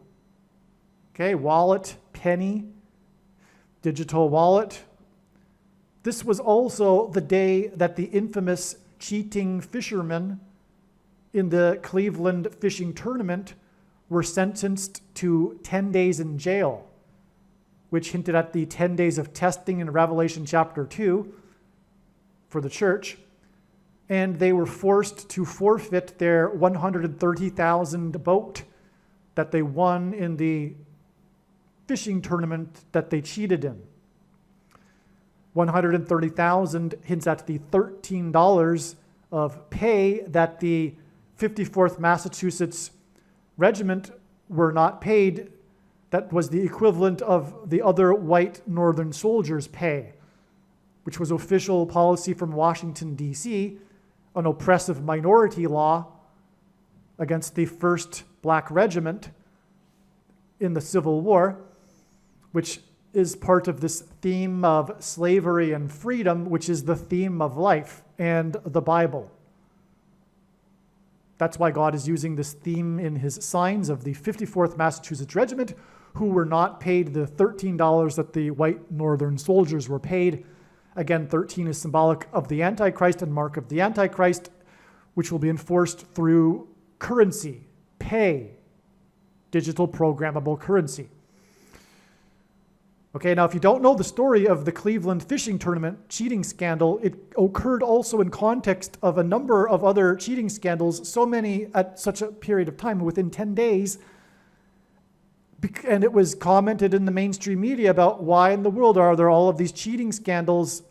Okay, wallet, penny, digital wallet. This was also the day that the infamous cheating fishermen in the Cleveland fishing tournament were sentenced to 10 days in jail, which hinted at the 10 days of testing in Revelation chapter 2 for the church. And they were forced to forfeit their 130,000 boat that they won in the fishing tournament that they cheated in. 130,000 hints at the $13 of pay that the 54th Massachusetts Regiment were not paid. That was the equivalent of the other white Northern soldiers' pay, which was official policy from Washington, D.C., an oppressive minority law against the 1st Black Regiment in the Civil War, which is part of this theme of slavery and freedom, which is the theme of life and the Bible. That's why God is using this theme in his signs of the 54th Massachusetts Regiment, who were not paid the $13 that the white Northern soldiers were paid. Again, 13 is symbolic of the Antichrist and mark of the Antichrist, which will be enforced through currency, pay, digital programmable currency. Okay, now if you don't know the story of the Cleveland fishing tournament cheating scandal, it occurred also in context of a number of other cheating scandals, so many at such a period of time, within 10 days. And it was commented in the mainstream media about why in the world are there all of these cheating scandals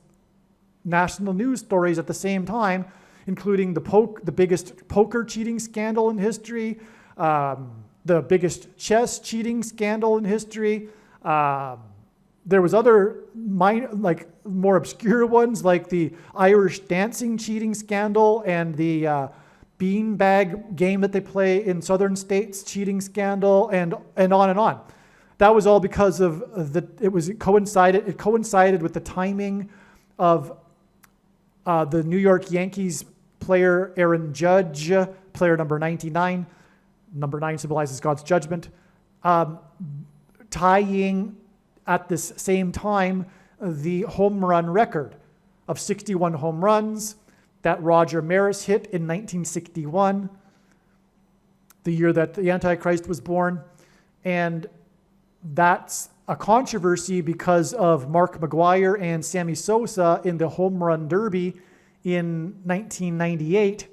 national news stories at the same time, including the biggest poker cheating scandal in history, the biggest chess cheating scandal in history. There was other more obscure ones, like the Irish dancing cheating scandal and the beanbag game that they play in southern states cheating scandal, and on and on. That was all because of it coincided with the timing of the New York Yankees player Aaron Judge, player number 99. Number 9 symbolizes God's judgment, tying at this same time the home run record of 61 home runs that Roger Maris hit in 1961, the year that the Antichrist was born. And that's a controversy because of Mark McGwire and Sammy Sosa in the home run derby in 1998.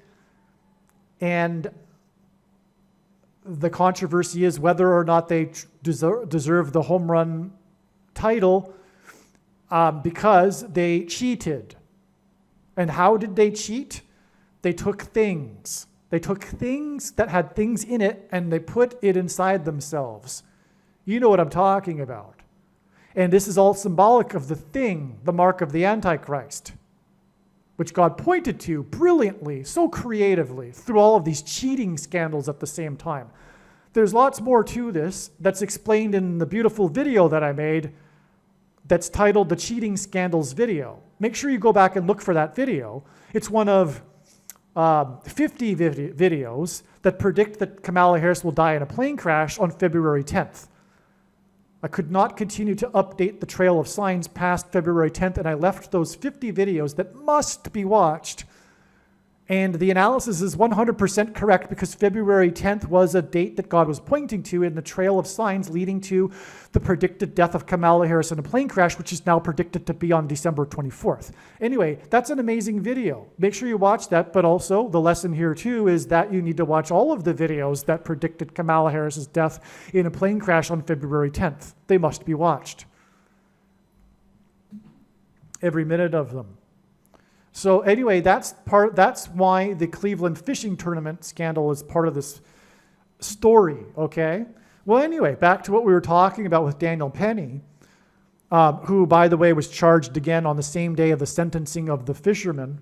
And the controversy is whether or not they deserve the home run title because they cheated. And how did they cheat? They took things. They took things that had things in it and they put it inside themselves. You know what I'm talking about. And this is all symbolic of the thing, the mark of the Antichrist, which God pointed to brilliantly, so creatively, through all of these cheating scandals at the same time. There's lots more to this that's explained in the beautiful video that I made that's titled The Cheating Scandals Video. Make sure you go back and look for that video. It's one of 50 videos that predict that Kamala Harris will die in a plane crash on February 10th. I could not continue to update the trail of signs past February 10th, and I left those 50 videos that must be watched. And the analysis is 100% correct because February 10th was a date that God was pointing to in the trail of signs leading to the predicted death of Kamala Harris in a plane crash, which is now predicted to be on December 24th. Anyway, that's an amazing video. Make sure you watch that, but also the lesson here too is that you need to watch all of the videos that predicted Kamala Harris's death in a plane crash on February 10th. They must be watched. Every minute of them. So anyway, that's why the Cleveland fishing tournament scandal is part of this story, okay? Well, anyway, back to what we were talking about with Daniel Penny, who, by the way, was charged again on the same day of the sentencing of the fisherman.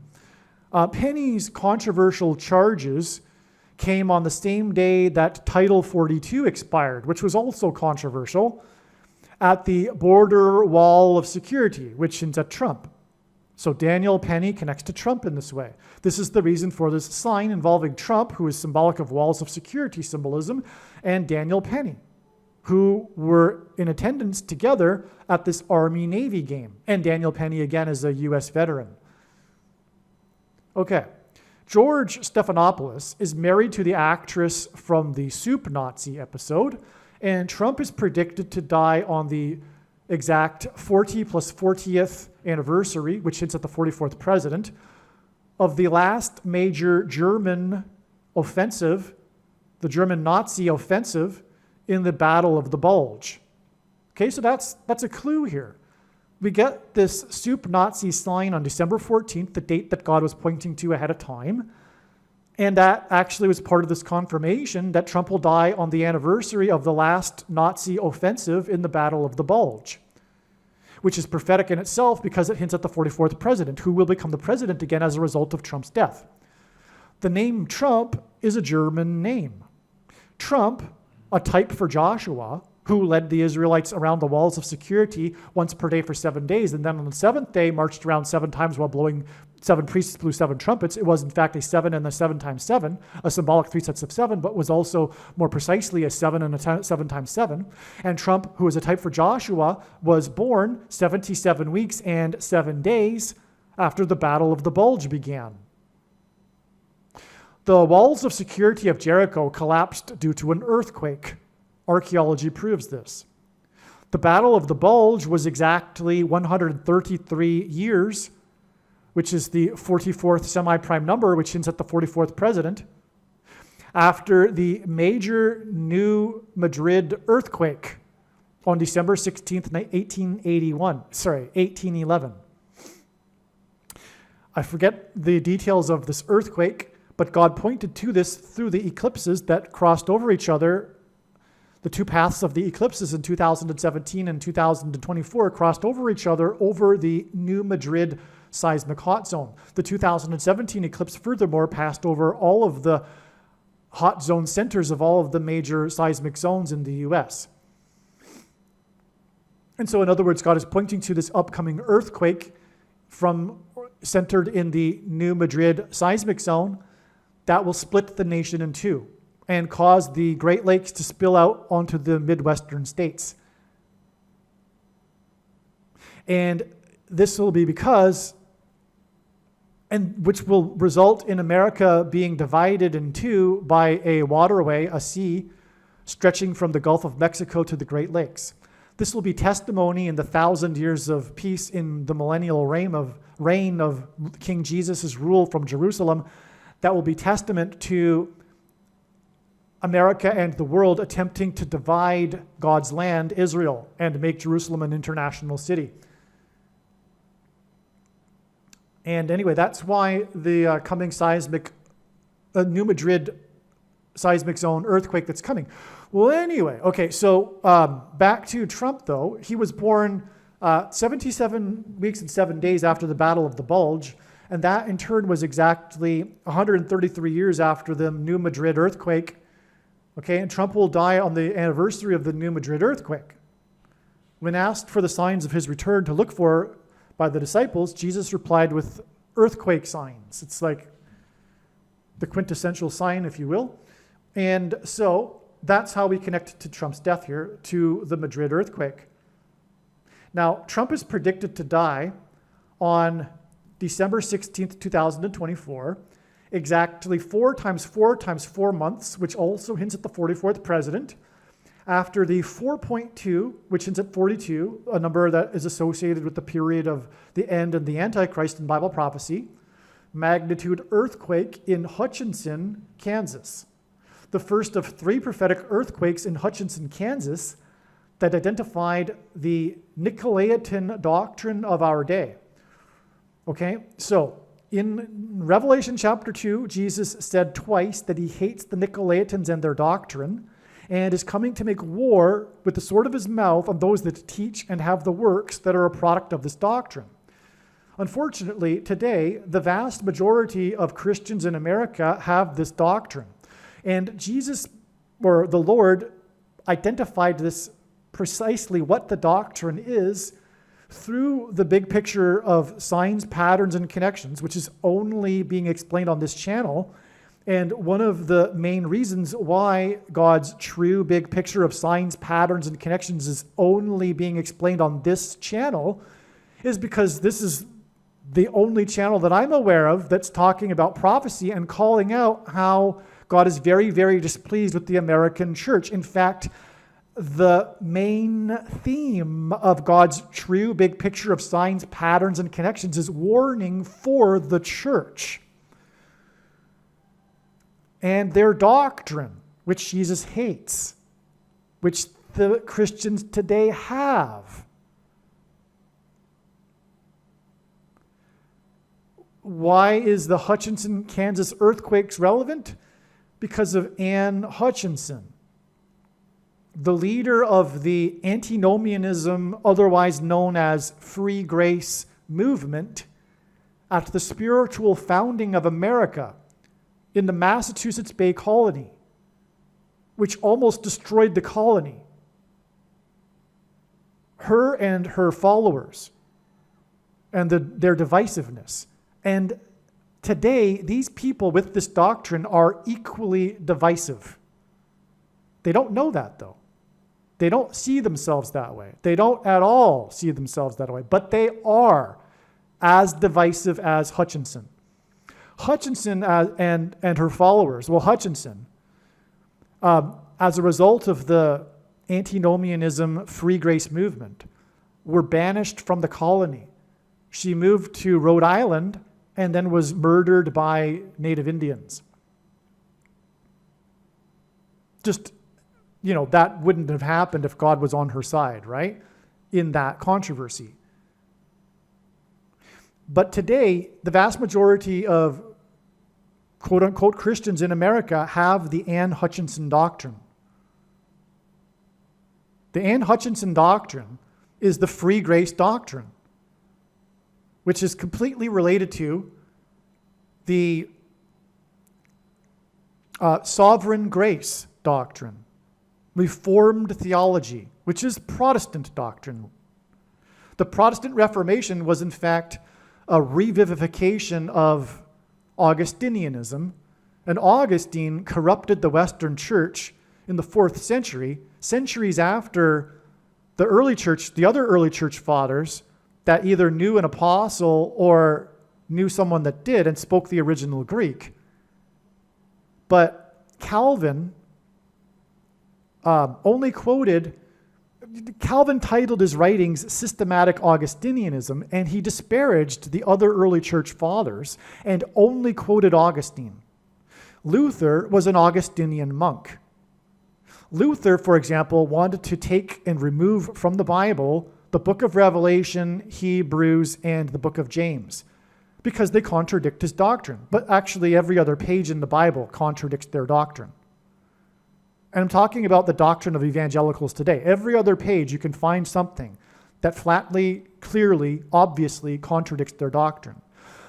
Penny's controversial charges came on the same day that Title 42 expired, which was also controversial, at the border wall of security, which hints at Trump. So Daniel Penny connects to Trump in this way. This is the reason for this sign involving Trump, who is symbolic of walls of security symbolism, and Daniel Penny, who were in attendance together at this Army-Navy game. And Daniel Penny, again, is a U.S. veteran. Okay. George Stephanopoulos is married to the actress from the Soup Nazi episode, and Trump is predicted to die on the exact 40 plus 40th anniversary, which hints at the 44th president, of the last major German offensive, the German Nazi offensive in the Battle of the Bulge. Okay, so that's a clue here. We get this Soup Nazi sign on December 14th, the date that God was pointing to ahead of time, and that actually was part of this confirmation that Trump will die on the anniversary of the last Nazi offensive in the Battle of the Bulge, which is prophetic in itself because it hints at the 44th president, who will become the president again as a result of Trump's death. The name Trump is a German name. Trump, a type for Joshua, who led the Israelites around the walls of security once per day for 7 days, and then on the seventh day marched around 7 times while blowing 7 priests blew 7 trumpets. It was in fact a 7 and a 7 times 7, a symbolic 3 sets of 7, but was also more precisely a 7 and a 7 times 7. And Trump, who is a type for Joshua, was born 77 weeks and 7 days after the Battle of the Bulge began. The walls of security of Jericho collapsed due to an earthquake. Archaeology proves this. The Battle of the Bulge was exactly 133 years, which is the 44th semi-prime number, which hints at the 44th president, after the major New Madrid earthquake on December 16th, 1811. I forget the details of this earthquake, but God pointed to this through the eclipses that crossed over each other. The two paths of the eclipses in 2017 and 2024 crossed over each other over the New Madrid seismic hot zone. The 2017 eclipse, furthermore, passed over all of the hot zone centers of all of the major seismic zones in the US. And so, in other words, God is pointing to this upcoming earthquake centered in the New Madrid seismic zone that will split the nation in two and cause the Great Lakes to spill out onto the Midwestern states. And this will be which will result in America being divided in two by a waterway, a sea, stretching from the Gulf of Mexico to the Great Lakes. This will be testimony in the 1,000 years of peace in the millennial reign of King Jesus' rule from Jerusalem. That will be testament to America and the world attempting to divide God's land, Israel, and make Jerusalem an international city. And anyway, that's why the coming New Madrid seismic zone earthquake that's coming. Well, anyway, okay, so back to Trump, though. He was born 77 weeks and 7 days after the Battle of the Bulge, and that in turn was exactly 133 years after the New Madrid earthquake. Okay, and Trump will die on the anniversary of the New Madrid earthquake. When asked for the signs of his return to look for by the disciples, Jesus replied with earthquake signs. It's like the quintessential sign, if you will. And so that's how we connect to Trump's death here, to the Madrid earthquake. Now, Trump is predicted to die on December 16th, 2024, exactly 4 times 4 times 4 months, which also hints at the 44th president, after the 4.2, which hints at 42, a number that is associated with the period of the end and the Antichrist in Bible prophecy, magnitude earthquake in Hutchinson, Kansas. The first of 3 prophetic earthquakes in Hutchinson, Kansas, that identified the Nicolaitan doctrine of our day. Okay, so in Revelation chapter 2, Jesus said twice that he hates the Nicolaitans and their doctrine, and is coming to make war with the sword of his mouth on those that teach and have the works that are a product of this doctrine. Unfortunately, today, the vast majority of Christians in America have this doctrine. And Jesus, or the Lord, identified this precisely what the doctrine is through the big picture of signs, patterns, and connections, which is only being explained on this channel. And one of the main reasons why God's true big picture of signs, patterns, and connections is only being explained on this channel is because this is the only channel that I'm aware of that's talking about prophecy and calling out how God is very, very displeased with the American church. In fact, the main theme of God's true big picture of signs, patterns, and connections is warning for the church and their doctrine, which Jesus hates, which the Christians today have. Why is the Hutchinson, Kansas earthquakes relevant? Because of Ann Hutchinson, the leader of the antinomianism, otherwise known as free grace movement, at the spiritual founding of America in the Massachusetts Bay Colony, which almost destroyed the colony. Her and her followers and their divisiveness. And today, these people with this doctrine are equally divisive. They don't know that, though. They don't see themselves that way. They don't at all see themselves that way. But they are as divisive as Hutchinson. Hutchinson and her followers, well, Hutchinson, as a result of the antinomianism free grace movement, were banished from the colony. She moved to Rhode Island and then was murdered by Native Indians. Just, that wouldn't have happened if God was on her side, right? In that controversy. But today, the vast majority of quote-unquote Christians in America have the Anne Hutchinson doctrine. The Anne Hutchinson doctrine is the free grace doctrine, which is completely related to the sovereign grace doctrine, Reformed theology, which is Protestant doctrine. The Protestant Reformation was, in fact, a revivification of Augustinianism, and Augustine corrupted the Western Church in the 4th century, centuries after the early church, the other early church fathers that either knew an apostle or knew someone that did and spoke the original Greek. But Calvin Calvin titled his writings Systematic Augustinianism, and he disparaged the other early church fathers and only quoted Augustine. Luther was an Augustinian monk. Luther, for example, wanted to take and remove from the Bible the book of Revelation, Hebrews, and the book of James, because they contradict his doctrine. But actually, every other page in the Bible contradicts their doctrine. And I'm talking about the doctrine of evangelicals today. Every other page you can find something that flatly, clearly, obviously contradicts their doctrine.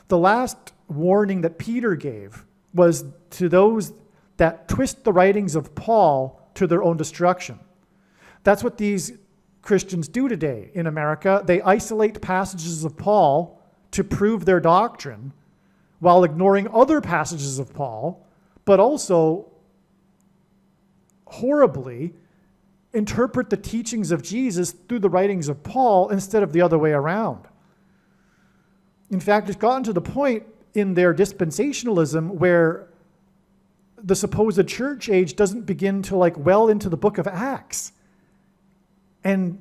The last warning that Peter gave was to those that twist the writings of Paul to their own destruction. That's what these Christians do today in America. They isolate passages of Paul to prove their doctrine while ignoring other passages of Paul, but also horribly interpret the teachings of Jesus through the writings of Paul instead of the other way around. In fact, it's gotten to the point in their dispensationalism where the supposed church age doesn't begin till well into the book of Acts and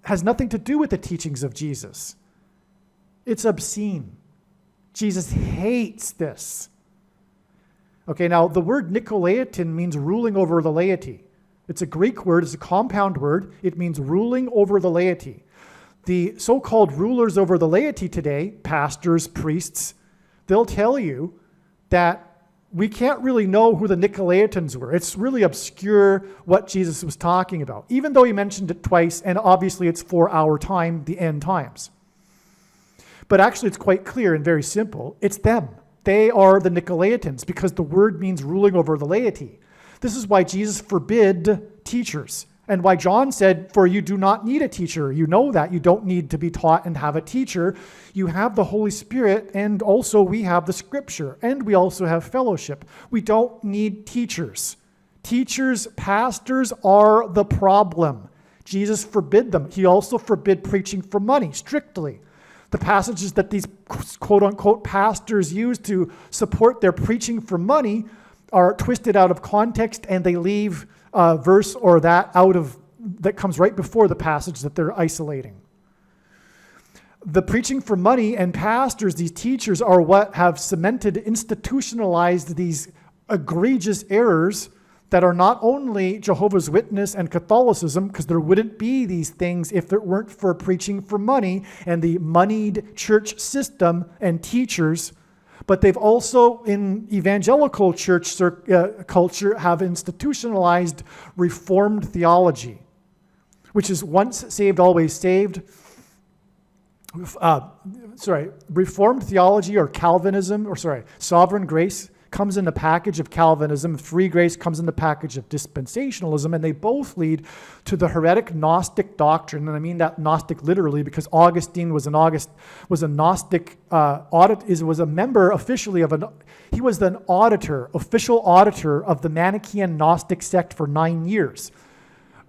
has nothing to do with the teachings of Jesus. It's obscene. Jesus hates this. Okay, now the word Nicolaitan means ruling over the laity. It's a Greek word, it's a compound word. It means ruling over the laity. The so-called rulers over the laity today, pastors, priests, they'll tell you that we can't really know who the Nicolaitans were. It's really obscure what Jesus was talking about, even though he mentioned it twice, and obviously it's for our time, the end times. But actually it's quite clear and very simple. It's them. They are the Nicolaitans because the word means ruling over the laity. This is why Jesus forbid teachers and why John said, for you do not need a teacher. You know that. You don't need to be taught and have a teacher. You have the Holy Spirit, and also we have the Scripture, and we also have fellowship. We don't need teachers. Teachers, pastors are the problem. Jesus forbid them. He also forbid preaching for money, strictly. The passages that these quote-unquote pastors use to support their preaching for money are twisted out of context, and they leave a verse or that that comes right before the passage that they're isolating. The preaching for money and pastors, these teachers, are what have cemented, institutionalized these egregious errors that are not only Jehovah's Witness and Catholicism, because there wouldn't be these things if it weren't for preaching for money and the moneyed church system and teachers, but they've also, in evangelical church culture, have institutionalized Reformed theology, which is once saved, always saved. Reformed theology or Calvinism, sovereign grace comes in the package of Calvinism, free grace comes in the package of dispensationalism, and they both lead to the heretic Gnostic doctrine. And I mean that Gnostic literally because Augustine was a Gnostic was a member officially he was an official auditor of the Manichaean Gnostic sect for 9 years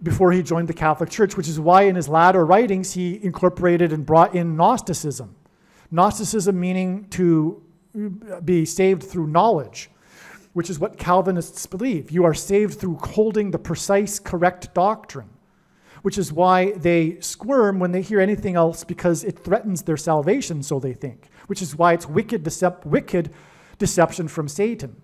before he joined the Catholic Church, which is why in his latter writings he incorporated and brought in Gnosticism. Gnosticism meaning to be saved through knowledge, which is what Calvinists believe. You are saved through holding the precise, correct doctrine, which is why they squirm when they hear anything else because it threatens their salvation, so they think, which is why it's wicked deception from Satan.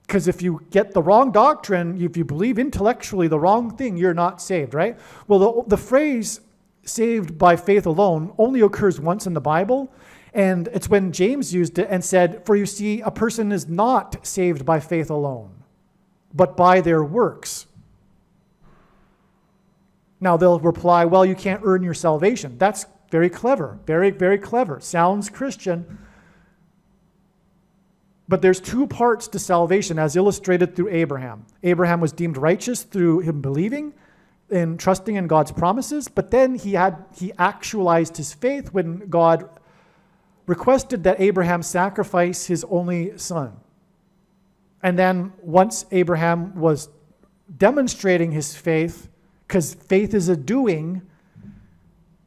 Because if you get the wrong doctrine, if you believe intellectually the wrong thing, you're not saved, right? Well, the phrase saved by faith alone only occurs once in the Bible. And it's when James used it and said, for you see, a person is not saved by faith alone, but by their works. Now they'll reply, well, you can't earn your salvation. That's very clever, very, very clever. Sounds Christian. But there's two parts to salvation as illustrated through Abraham. Abraham was deemed righteous through him believing and trusting in God's promises, but then he actualized his faith when God requested that Abraham sacrifice his only son. And then once Abraham was demonstrating his faith, because faith is a doing,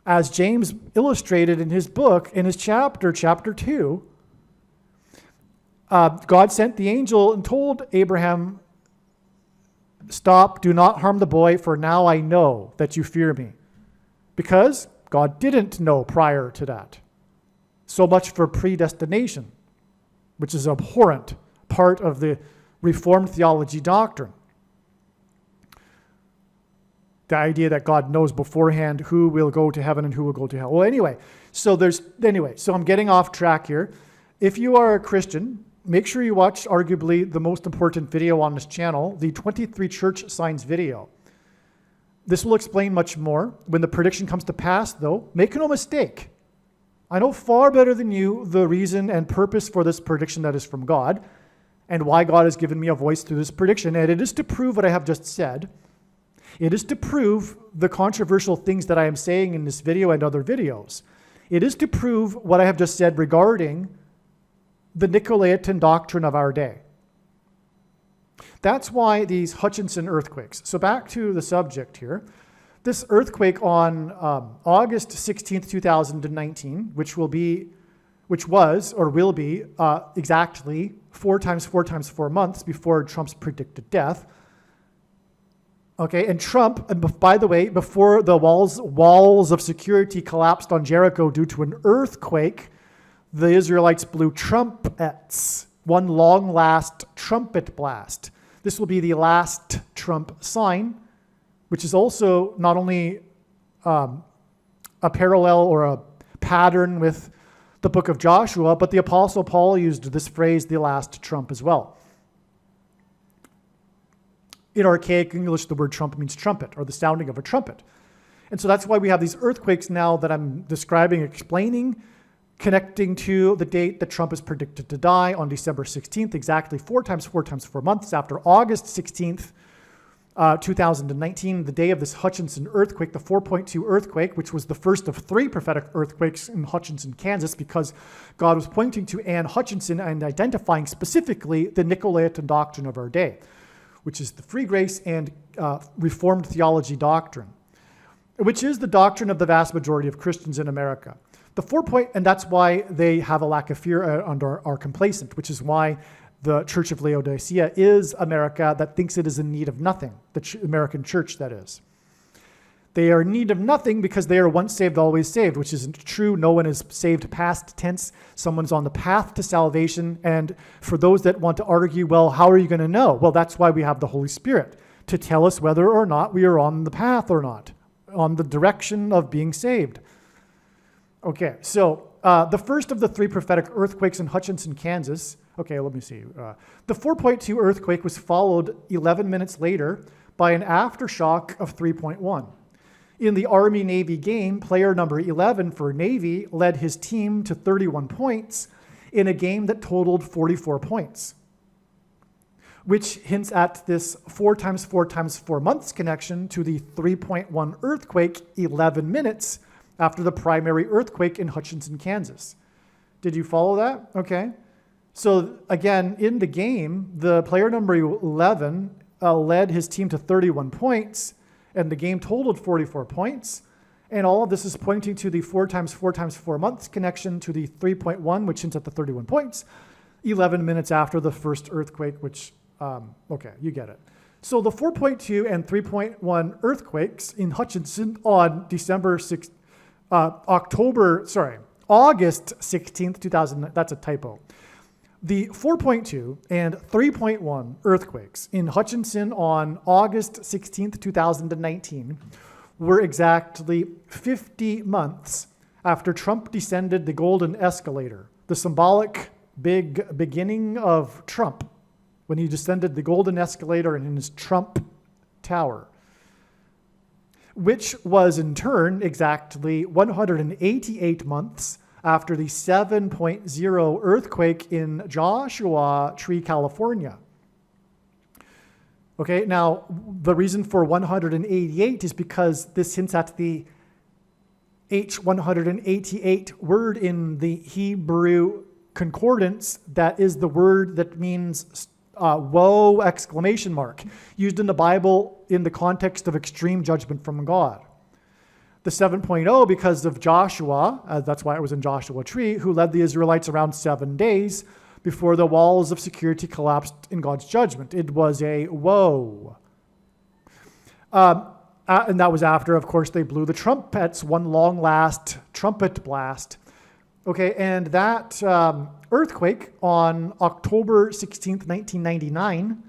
as James illustrated in his book, in his chapter 2, God sent the angel and told Abraham, stop, do not harm the boy, for now I know that you fear me. Because God didn't know prior to that. So much for predestination, which is an abhorrent part of the Reformed theology doctrine. The idea that God knows beforehand who will go to heaven and who will go to hell. Well, anyway, so I'm getting off track here. If you are a Christian, make sure you watch arguably the most important video on this channel, the 23 church signs video. This will explain much more. When the prediction comes to pass, though, make no mistake. I know far better than you the reason and purpose for this prediction that is from God and why God has given me a voice through this prediction. And it is to prove what I have just said. It is to prove the controversial things that I am saying in this video and other videos. It is to prove what I have just said regarding the Nicolaitan doctrine of our day. That's why these Hutchinson earthquakes. So back to the subject here. This earthquake on August 16th, 2019, which will be exactly 4 times 4 months before Trump's predicted death. Okay, and Trump, and by the way, before the walls of security collapsed on Jericho due to an earthquake, the Israelites blew trumpets, one long last trumpet blast. This will be the last Trump sign, which is also not only a parallel or a pattern with the book of Joshua, but the Apostle Paul used this phrase, the last trump, as well. In archaic English, the word trump means trumpet, or the sounding of a trumpet. And so that's why we have these earthquakes now that I'm describing, explaining, connecting to the date that Trump is predicted to die on December 16th, exactly 4 times 4 months after August 16th, 2019, the day of this Hutchinson earthquake, the 4.2 earthquake, which was the first of 3 prophetic earthquakes in Hutchinson, Kansas, because God was pointing to Anne Hutchinson and identifying specifically the Nicolaitan doctrine of our day, which is the free grace and Reformed theology doctrine, which is the doctrine of the vast majority of Christians in America. And that's why they have a lack of fear and are complacent, which is why the Church of Laodicea is America that thinks it is in need of nothing, the American church, that is. They are in need of nothing because they are once saved, always saved, which isn't true. No one is saved past tense. Someone's on the path to salvation. And for those that want to argue, well, how are you going to know? Well, that's why we have the Holy Spirit, to tell us whether or not we are on the path or not, on the direction of being saved. Okay, so the first of the 3 prophetic earthquakes in Hutchinson, Kansas. Okay, let me see. The 4.2 earthquake was followed 11 minutes later by an aftershock of 3.1. In the Army-Navy game, player number 11 for Navy led his team to 31 points in a game that totaled 44 points, which hints at this 4 times 4 months connection to the 3.1 earthquake 11 minutes after the primary earthquake in Hutchinson, Kansas. Did you follow that? Okay. So again, in the game, the player number 11 led his team to 31 points, and the game totaled 44 points. And all of this is pointing to the 4 times 4 months connection to the 3.1, which hints at the 31 points, 11 minutes after the first earthquake, which, okay, you get it. So the 4.2 and 3.1 earthquakes in Hutchinson on August 16th, 2000, that's a typo. The 4.2 and 3.1 earthquakes in Hutchinson on August 16th, 2019 were exactly 50 months after Trump descended the golden escalator, the symbolic big beginning of Trump, when he descended the golden escalator in his Trump Tower, which was in turn exactly 188 months after the 7.0 earthquake in Joshua Tree, California. Okay, now the reason for 188 is because this hints at the H188 word in the Hebrew concordance that is the word that means woe, exclamation mark, used in the Bible in the context of extreme judgment from God. The 7.0 because of Joshua, that's why it was in Joshua Tree, who led the Israelites around 7 days before the walls of security collapsed in God's judgment. It was a woe. And that was after, of course, they blew the trumpets, one long last trumpet blast. Okay, and that earthquake on October 16th, 1999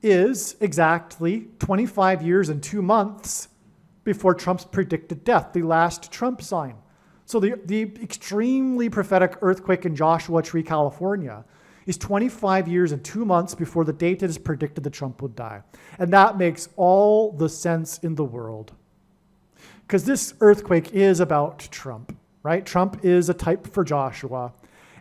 is exactly 25 years and 2 months before Trump's predicted death, the last Trump sign. So the extremely prophetic earthquake in Joshua Tree, California is 25 years and 2 months before the date it is predicted that Trump would die. And that makes all the sense in the world. Because this earthquake is about Trump, right? Trump is a type for Joshua.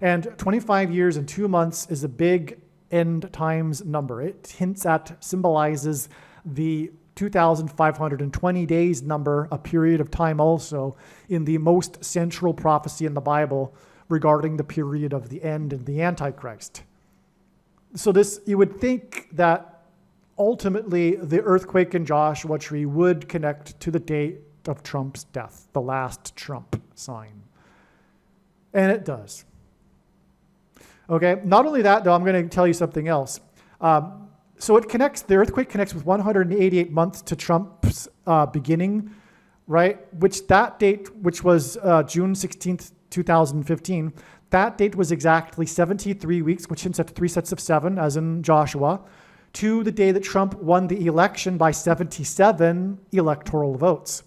And 25 years and 2 months is a big end times number. It hints at, symbolizes the 2,520 days number, a period of time also in the most central prophecy in the Bible regarding the period of the end and the Antichrist. So this, you would think that ultimately the earthquake in Joshua Tree would connect to the date of Trump's death, the last Trump sign. And it does. Okay, not only that though, I'm going to tell you something else. So it connects, the earthquake connects with 188 months to Trump's beginning, right? Which that date, which was June 16th, 2015, that date was exactly 73 weeks, which hints at 3 sets of 7, as in Joshua, to the day that Trump won the election by 77 electoral votes.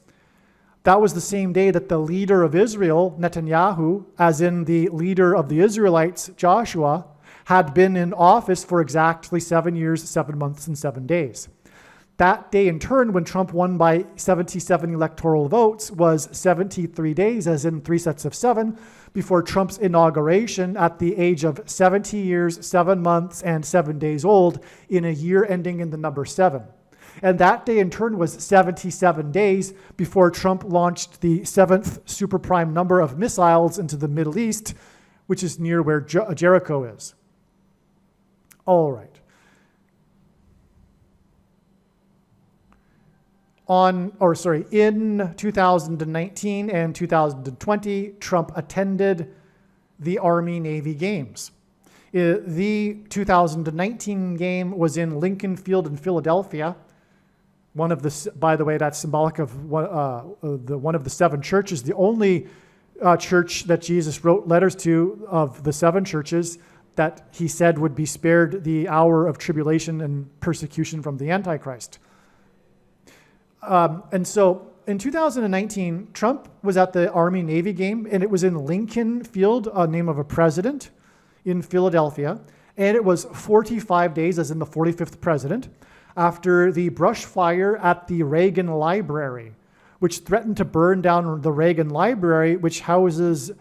That was the same day that the leader of Israel, Netanyahu, as in the leader of the Israelites, Joshua, had been in office for exactly 7 years, 7 months, and 7 days. That day in turn, when Trump won by 77 electoral votes, was 73 days, as in 3 sets of 7, before Trump's inauguration at the age of 70 years, 7 months, and 7 days old in a year ending in the number 7. And that day in turn was 77 days before Trump launched the 7th super prime number of missiles into the Middle East, which is near where Jericho is. All right. In 2019 and 2020, Trump attended the Army-Navy Games. The 2019 game was in Lincoln Field in Philadelphia. One of the, by the way, that's symbolic of one of the 7 churches, the only church that Jesus wrote letters to of the 7 churches that he said would be spared the hour of tribulation and persecution from the Antichrist. And so in 2019, Trump was at the Army-Navy game, and it was in Lincoln Field, a name of a president in Philadelphia. And it was 45 days, as in the 45th president, after the brush fire at the Reagan Library, which threatened to burn down the Reagan Library, which houses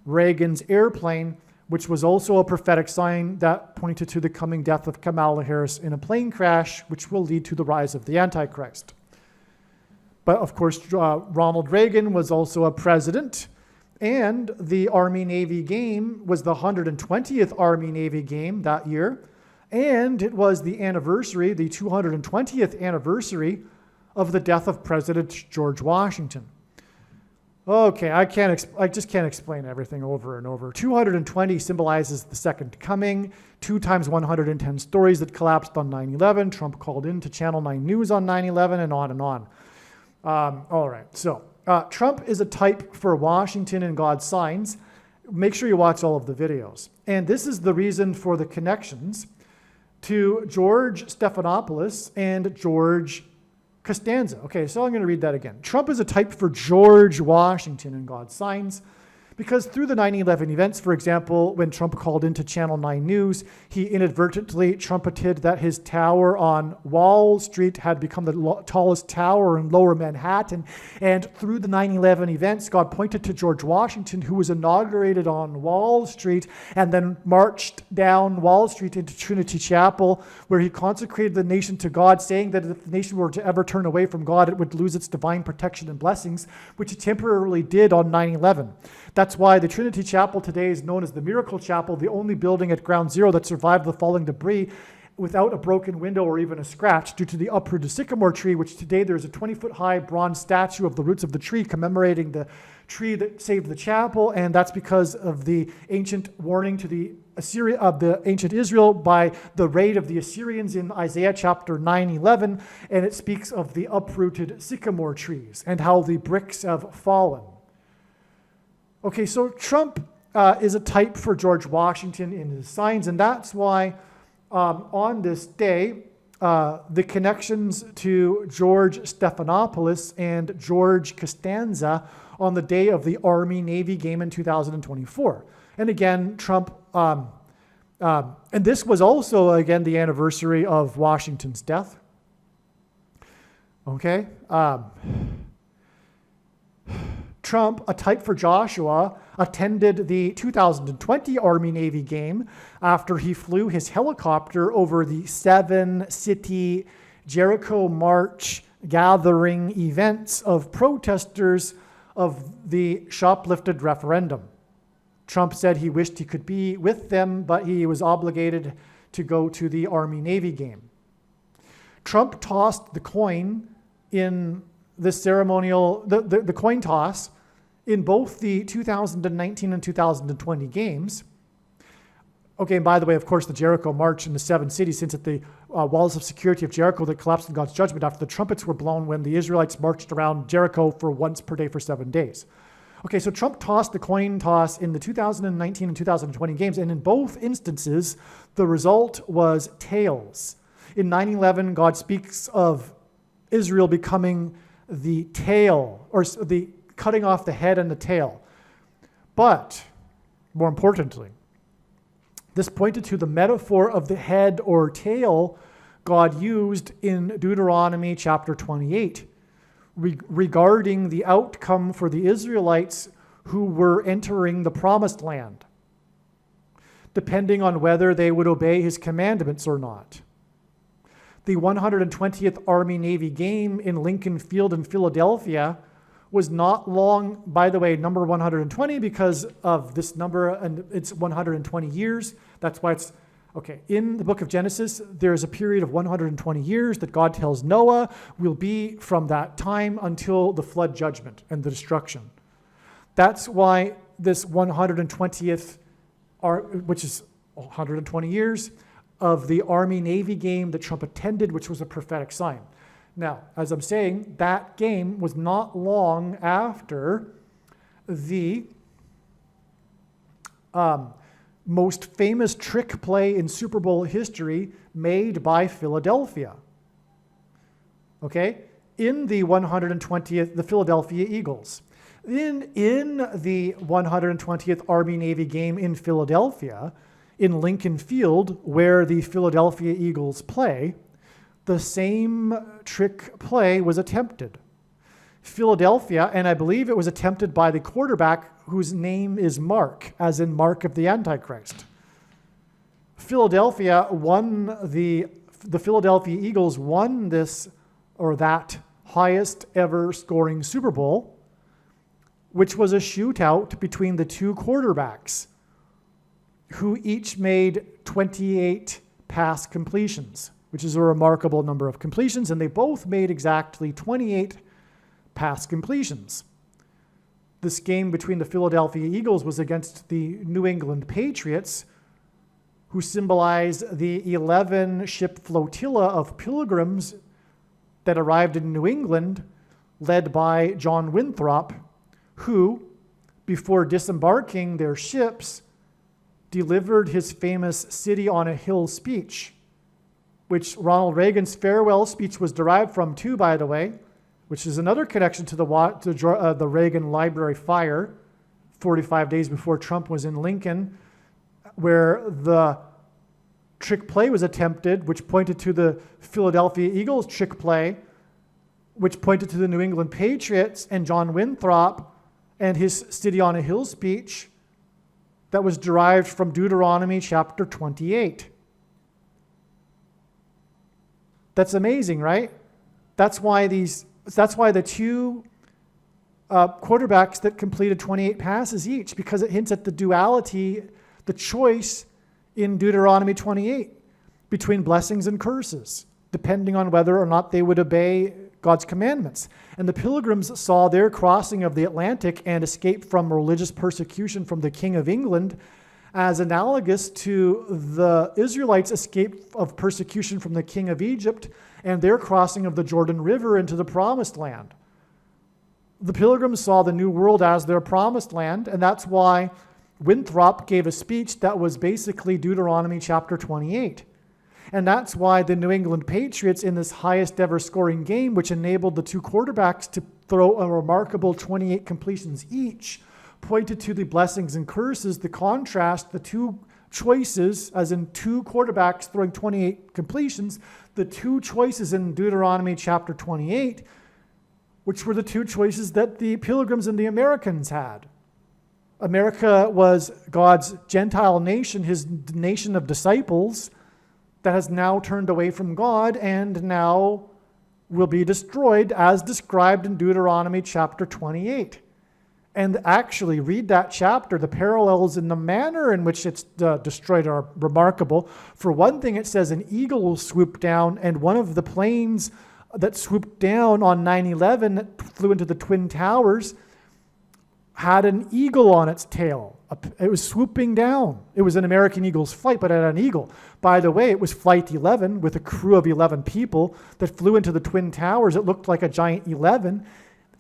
Reagan's airplane, which was also a prophetic sign that pointed to the coming death of Kamala Harris in a plane crash, which will lead to the rise of the Antichrist. But of course, Ronald Reagan was also a president, and the Army-Navy game was the 120th Army-Navy game that year, and it was the anniversary, the 220th anniversary of the death of President George Washington. Okay, I just can't explain everything over and over. 220 symbolizes the second coming, 2 times 110 stories that collapsed on 9/11. Trump called in to Channel 9 News on 9/11, and on and on. All right, so Trump is a type for Washington and God's signs. Make sure you watch all of the videos. And this is the reason for the connections to George Stephanopoulos and George Costanza. Okay, so I'm going to read that again. Trump is a type for George Washington in God's signs, because through the 9/11 events, for example, when Trump called into Channel 9 News, he inadvertently trumpeted that his tower on Wall Street had become the tallest tower in Lower Manhattan. And through the 9/11 events, God pointed to George Washington, who was inaugurated on Wall Street and then marched down Wall Street into Trinity Chapel, where he consecrated the nation to God, saying that if the nation were to ever turn away from God, it would lose its divine protection and blessings, which it temporarily did on 9/11. That's why the Trinity Chapel today is known as the Miracle Chapel, the only building at Ground Zero that survived the falling debris without a broken window or even a scratch due to the uprooted sycamore tree, which today there's a 20-foot-high bronze statue of the roots of the tree commemorating the tree that saved the chapel, and that's because of the ancient warning to the ancient Israel by the raid of the Assyrians in Isaiah chapter 9:11, and it speaks of the uprooted sycamore trees and how the bricks have fallen. Okay, so Trump is a type for George Washington in his signs, and that's why on this day, the connections to George Stephanopoulos and George Costanza on the day of the Army-Navy game in 2024. And again, Trump, and this was also, again, the anniversary of Washington's death. Okay? Trump, a type for Joshua, attended the 2020 Army-Navy game after he flew his helicopter over the 7-city Jericho March gathering events of protesters of the shoplifted referendum. Trump said he wished he could be with them, but he was obligated to go to the Army-Navy game. Trump tossed the coin in the ceremonial, the coin toss in both the 2019 and 2020 games. Okay, and by the way, of course, the Jericho March in the 7 cities, since at the walls of security of Jericho that collapsed in God's judgment after the trumpets were blown when the Israelites marched around Jericho for once per day for 7 days. Okay, so Trump tossed the coin toss in the 2019 and 2020 games, and in both instances, the result was tails. In 9/11, God speaks of Israel becoming the tail, or the cutting off the head and the tail. But, more importantly, this pointed to the metaphor of the head or tail God used in Deuteronomy chapter 28 regarding the outcome for the Israelites who were entering the promised land, depending on whether they would obey his commandments or not. The 120th Army-Navy game in Lincoln Field in Philadelphia was not long, by the way, number 120 because of this number, and it's 120 years. That's why it's, okay, in the book of Genesis, there's a period of 120 years that God tells Noah will be from that time until the flood judgment and the destruction. That's why this 120th, which is 120 years, of the Army-Navy game that Trump attended, which was a prophetic sign. Now, as I'm saying, that game was not long after the most famous trick play in Super Bowl history made by Philadelphia. Okay? In the 120th, the Philadelphia Eagles. In the 120th Army-Navy game in Philadelphia, in Lincoln Field, where the Philadelphia Eagles play, the same trick play was attempted. Philadelphia, and I believe it was attempted by the quarterback whose name is Mark, as in Mark of the Antichrist. Philadelphia won the Philadelphia Eagles won this or that highest ever scoring Super Bowl, which was a shootout between the two quarterbacks who each made 28 pass completions, which is a remarkable number of completions, and they both made exactly 28 pass completions. This game between the Philadelphia Eagles was against the New England Patriots, who symbolize the 11-ship flotilla of pilgrims that arrived in New England, led by John Winthrop, who, before disembarking their ships, delivered his famous City on a Hill speech, which Ronald Reagan's farewell speech was derived from too, by the way, which is another connection to the Reagan Library fire 45 days before Trump was in Lincoln, where the trick play was attempted, which pointed to the Philadelphia Eagles trick play, which pointed to the New England Patriots and John Winthrop and his City on a Hill speech that was derived from Deuteronomy chapter 28. That's amazing, right? That's why the two quarterbacks that completed 28 passes each, because it hints at the duality, the choice in Deuteronomy 28 between blessings and curses, depending on whether or not they would obey God's commandments. And the Pilgrims saw their crossing of the Atlantic and escape from religious persecution from the King of England as analogous to the Israelites' escape of persecution from the king of Egypt and their crossing of the Jordan River into the Promised Land. The Pilgrims saw the New World as their Promised Land, and that's why Winthrop gave a speech that was basically Deuteronomy chapter 28. And that's why the New England Patriots, in this highest ever scoring game, which enabled the two quarterbacks to throw a remarkable 28 completions each, pointed to the blessings and curses, the contrast, the two choices, as in two quarterbacks throwing 28 completions, the two choices in Deuteronomy chapter 28, which were the two choices that the Pilgrims and the Americans had. America was God's Gentile nation, his nation of disciples, that has now turned away from God and now will be destroyed as described in Deuteronomy chapter 28. And actually, read that chapter. The parallels in the manner in which it's destroyed are remarkable. For one thing, it says an eagle will swoop down, and one of the planes that swooped down on 9/11 that flew into the Twin Towers had an eagle on its tail. It was swooping down. It was an American Eagle's flight, but it had an eagle. By the way, it was Flight 11 with a crew of 11 people that flew into the Twin Towers. It looked like a giant 11.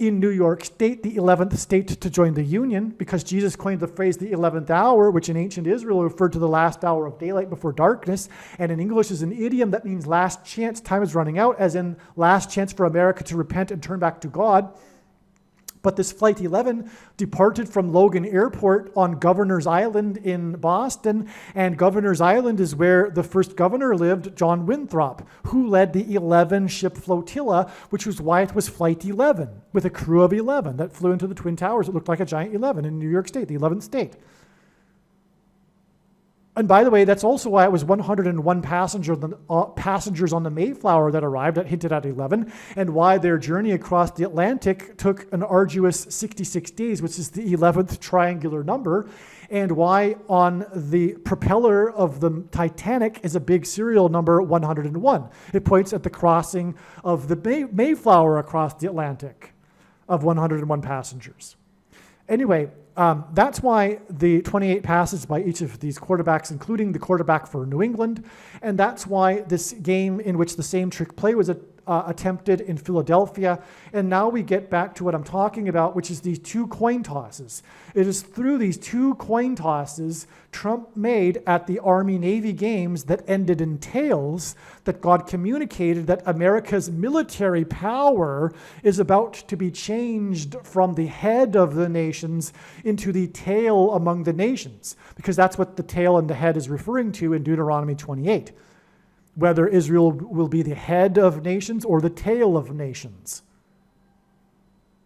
In New York State, the 11th state to join the Union, because Jesus coined the phrase the 11th hour, which in ancient Israel referred to the last hour of daylight before darkness, and in English is an idiom that means last chance, time is running out, as in last chance for America to repent and turn back to God. But this Flight 11 departed from Logan Airport on Governor's Island in Boston, and Governor's Island is where the first governor lived, John Winthrop, who led the 11-ship flotilla, which was why it was Flight 11, with a crew of 11 that flew into the Twin Towers. It looked like a giant 11 in New York State, the 11th state. And by the way, that's also why it was 101 passengers on the Mayflower that arrived, that hinted at 11, and why their journey across the Atlantic took an arduous 66 days, which is the 11th triangular number, and why on the propeller of the Titanic is a big serial number 101. It points at the crossing of the Mayflower across the Atlantic of 101 passengers. Anyway, that's why the 28 passes by each of these quarterbacks, including the quarterback for New England, and that's why this game in which the same trick play was attempted in Philadelphia. And now we get back to what I'm talking about, which is these two coin tosses. It is through these two coin tosses Trump made at the Army-Navy games that ended in tails that God communicated that America's military power is about to be changed from the head of the nations into the tail among the nations, because that's what the tail and the head is referring to in Deuteronomy 28. Whether Israel will be the head of nations or the tail of nations.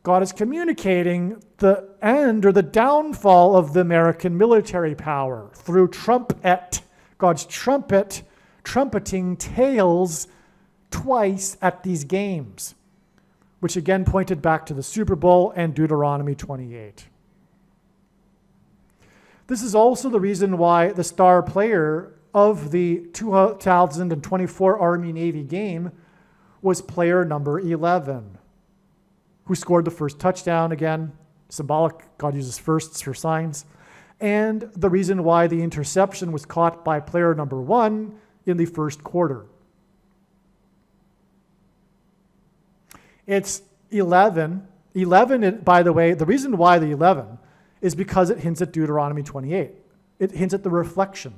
God is communicating the end or the downfall of the American military power through trumpet, God's trumpet, trumpeting tails twice at these games, which again pointed back to the Super Bowl and Deuteronomy 28. This is also the reason why the star player of the 2024 Army-Navy game was player number 11, who scored the first touchdown again, symbolic, God uses firsts for signs, and the reason why the interception was caught by player number 1 in the first quarter. It's 11. 11, by the way, the reason why the 11 is because it hints at Deuteronomy 28. It hints at the reflection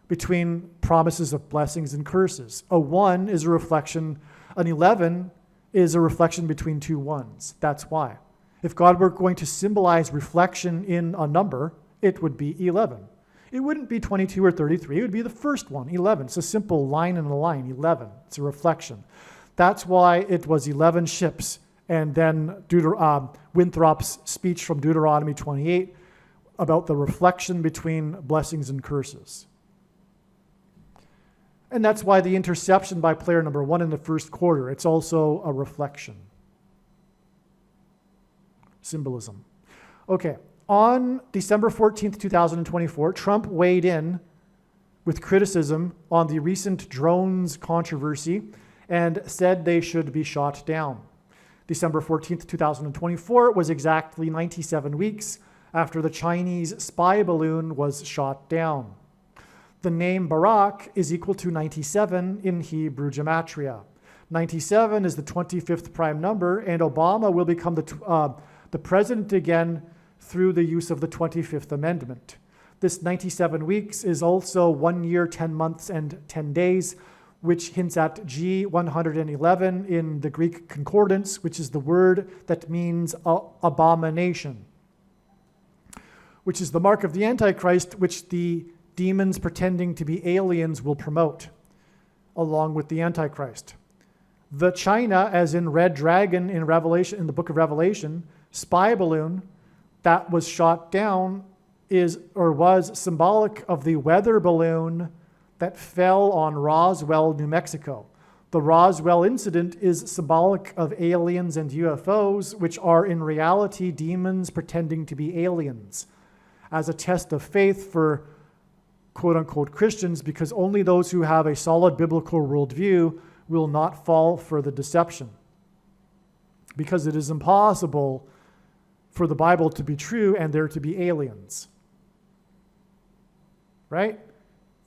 between promises of blessings and curses. A 1 is a reflection, an 11 is a reflection between two ones. That's why. If God were going to symbolize reflection in a number, it would be 11. It wouldn't be 22 or 33. It would be the first one, 11. It's a simple line in a line, 11. It's a reflection. That's why it was 11 ships. And then Winthrop's speech from Deuteronomy 28 about the reflection between blessings and curses. And that's why the interception by player number 1 in the first quarter, it's also a reflection. Symbolism. Okay, on December 14th, 2024, Trump weighed in with criticism on the recent drones controversy and said they should be shot down. December 14th, 2024 was exactly 97 weeks after the Chinese spy balloon was shot down. The name Barak is equal to 97 in Hebrew gematria. 97 is the 25th prime number, and Obama will become the president again through the use of the 25th Amendment. This 97 weeks is also 1 year, 10 months, and 10 days, which hints at G111 in the Greek concordance, which is the word that means abomination, which is the mark of the Antichrist, which the demons pretending to be aliens will promote, along with the Antichrist. The China, as in red dragon in Revelation, in the book of Revelation, spy balloon that was shot down was symbolic of the weather balloon that fell on Roswell, New Mexico. The Roswell incident is symbolic of aliens and UFOs, which are in reality demons pretending to be aliens, as a test of faith for quote-unquote Christians, because only those who have a solid biblical worldview will not fall for the deception. Because it is impossible for the Bible to be true and there to be aliens. Right?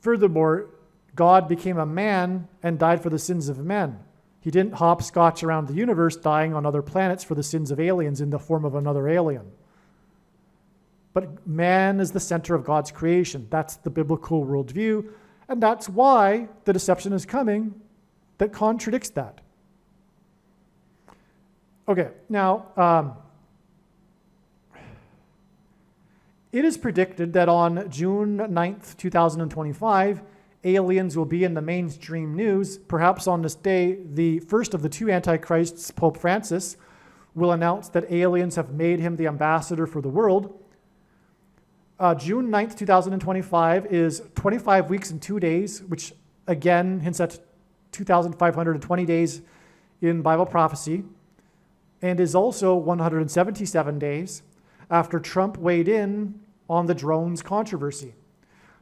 Furthermore, God became a man and died for the sins of men. He didn't hopscotch around the universe dying on other planets for the sins of aliens in the form of another alien. But man is the center of God's creation. That's the biblical worldview, and that's why the deception is coming that contradicts that. Okay, now, it is predicted that on June 9th, 2025, aliens will be in the mainstream news. Perhaps on this day, the first of the two antichrists, Pope Francis, will announce that aliens have made him the ambassador for the world. June 9th, 2025 is 25 weeks and 2 days, which again hints at 2,520 days in Bible prophecy, and is also 177 days after Trump weighed in on the drones controversy.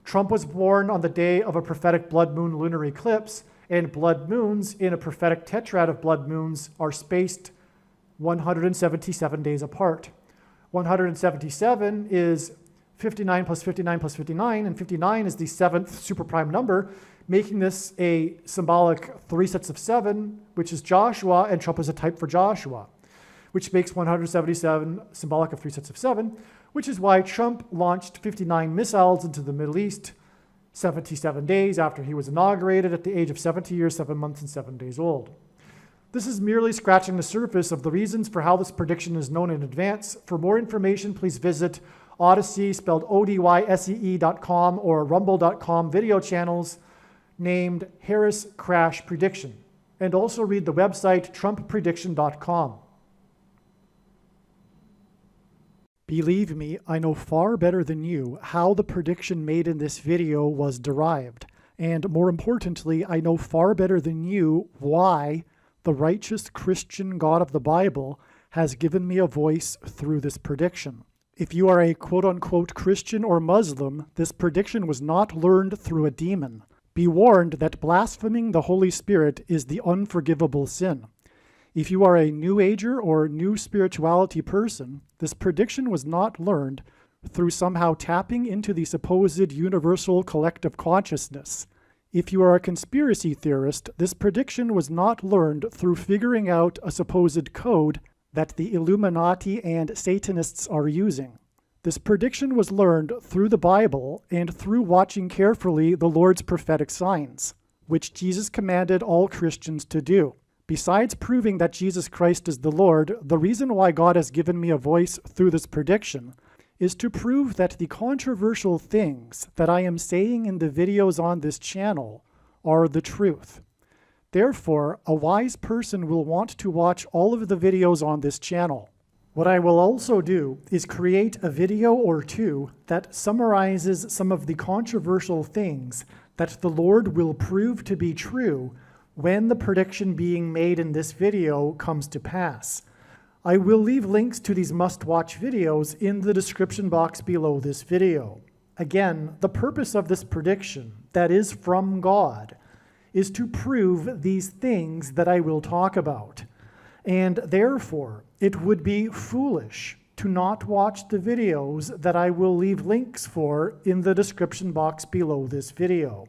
Trump was born on the day of a prophetic blood moon lunar eclipse, and blood moons in a prophetic tetrad of blood moons are spaced 177 days apart. 177 is 59 plus 59 plus 59, and 59 is the seventh superprime number, making this a symbolic 3 sets of 7, which is Joshua, and Trump is a type for Joshua, which makes 177 symbolic of 3 sets of 7, which is why Trump launched 59 missiles into the Middle East 77 days after he was inaugurated at the age of 70 years, 7 months, and 7 days old. This is merely scratching the surface of the reasons for how this prediction is known in advance. For more information, please visit Odyssey, spelled ODYSEE.com, or Rumble.com video channels named Harris Crash Prediction, and also read the website TrumpPrediction.com. Believe me, I know far better than you how the prediction made in this video was derived, and more importantly, I know far better than you why the righteous Christian God of the Bible has given me a voice through this prediction. If you are a quote-unquote Christian or Muslim, this prediction was not learned through a demon. Be warned that blaspheming the Holy Spirit is the unforgivable sin. If you are a New Ager or New Spirituality person, this prediction was not learned through somehow tapping into the supposed universal collective consciousness. If you are a conspiracy theorist, this prediction was not learned through figuring out a supposed code that the Illuminati and Satanists are using. This prediction was learned through the Bible and through watching carefully the Lord's prophetic signs, which Jesus commanded all Christians to do. Besides proving that Jesus Christ is the Lord, the reason why God has given me a voice through this prediction is to prove that the controversial things that I am saying in the videos on this channel are the truth. Therefore, a wise person will want to watch all of the videos on this channel. What I will also do is create a video or two that summarizes some of the controversial things that the Lord will prove to be true when the prediction being made in this video comes to pass. I will leave links to these must-watch videos in the description box below this video. Again, the purpose of this prediction, that is from God, is to prove these things that I will talk about. And therefore, it would be foolish to not watch the videos that I will leave links for in the description box below this video.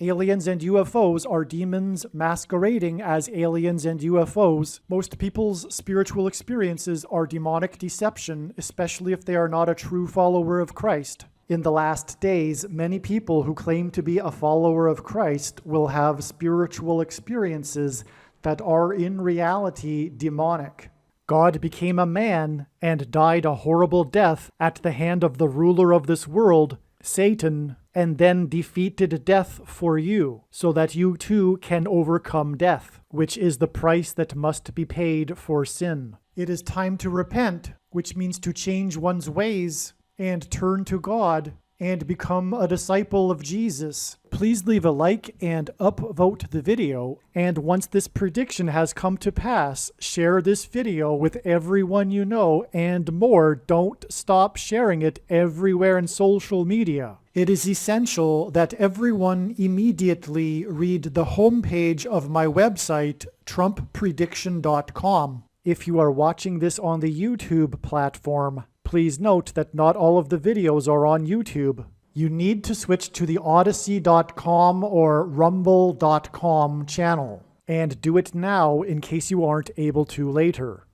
Aliens and UFOs are demons masquerading as aliens and UFOs. Most people's spiritual experiences are demonic deception, especially if they are not a true follower of Christ. In the last days, many people who claim to be a follower of Christ will have spiritual experiences that are in reality demonic. God became a man and died a horrible death at the hand of the ruler of this world, Satan, and then defeated death for you, so that you too can overcome death, which is the price that must be paid for sin. It is time to repent, which means to change one's ways and turn to God and become a disciple of Jesus. Please leave a like and upvote the video, and once this prediction has come to pass, share this video with everyone you know, and more, don't stop sharing it everywhere in social media. It is essential that everyone immediately read the homepage of my website, trumpprediction.com. If you are watching this on the YouTube platform, please note that not all of the videos are on YouTube. You need to switch to the odyssey.com or rumble.com channel, and do it now in case you aren't able to later.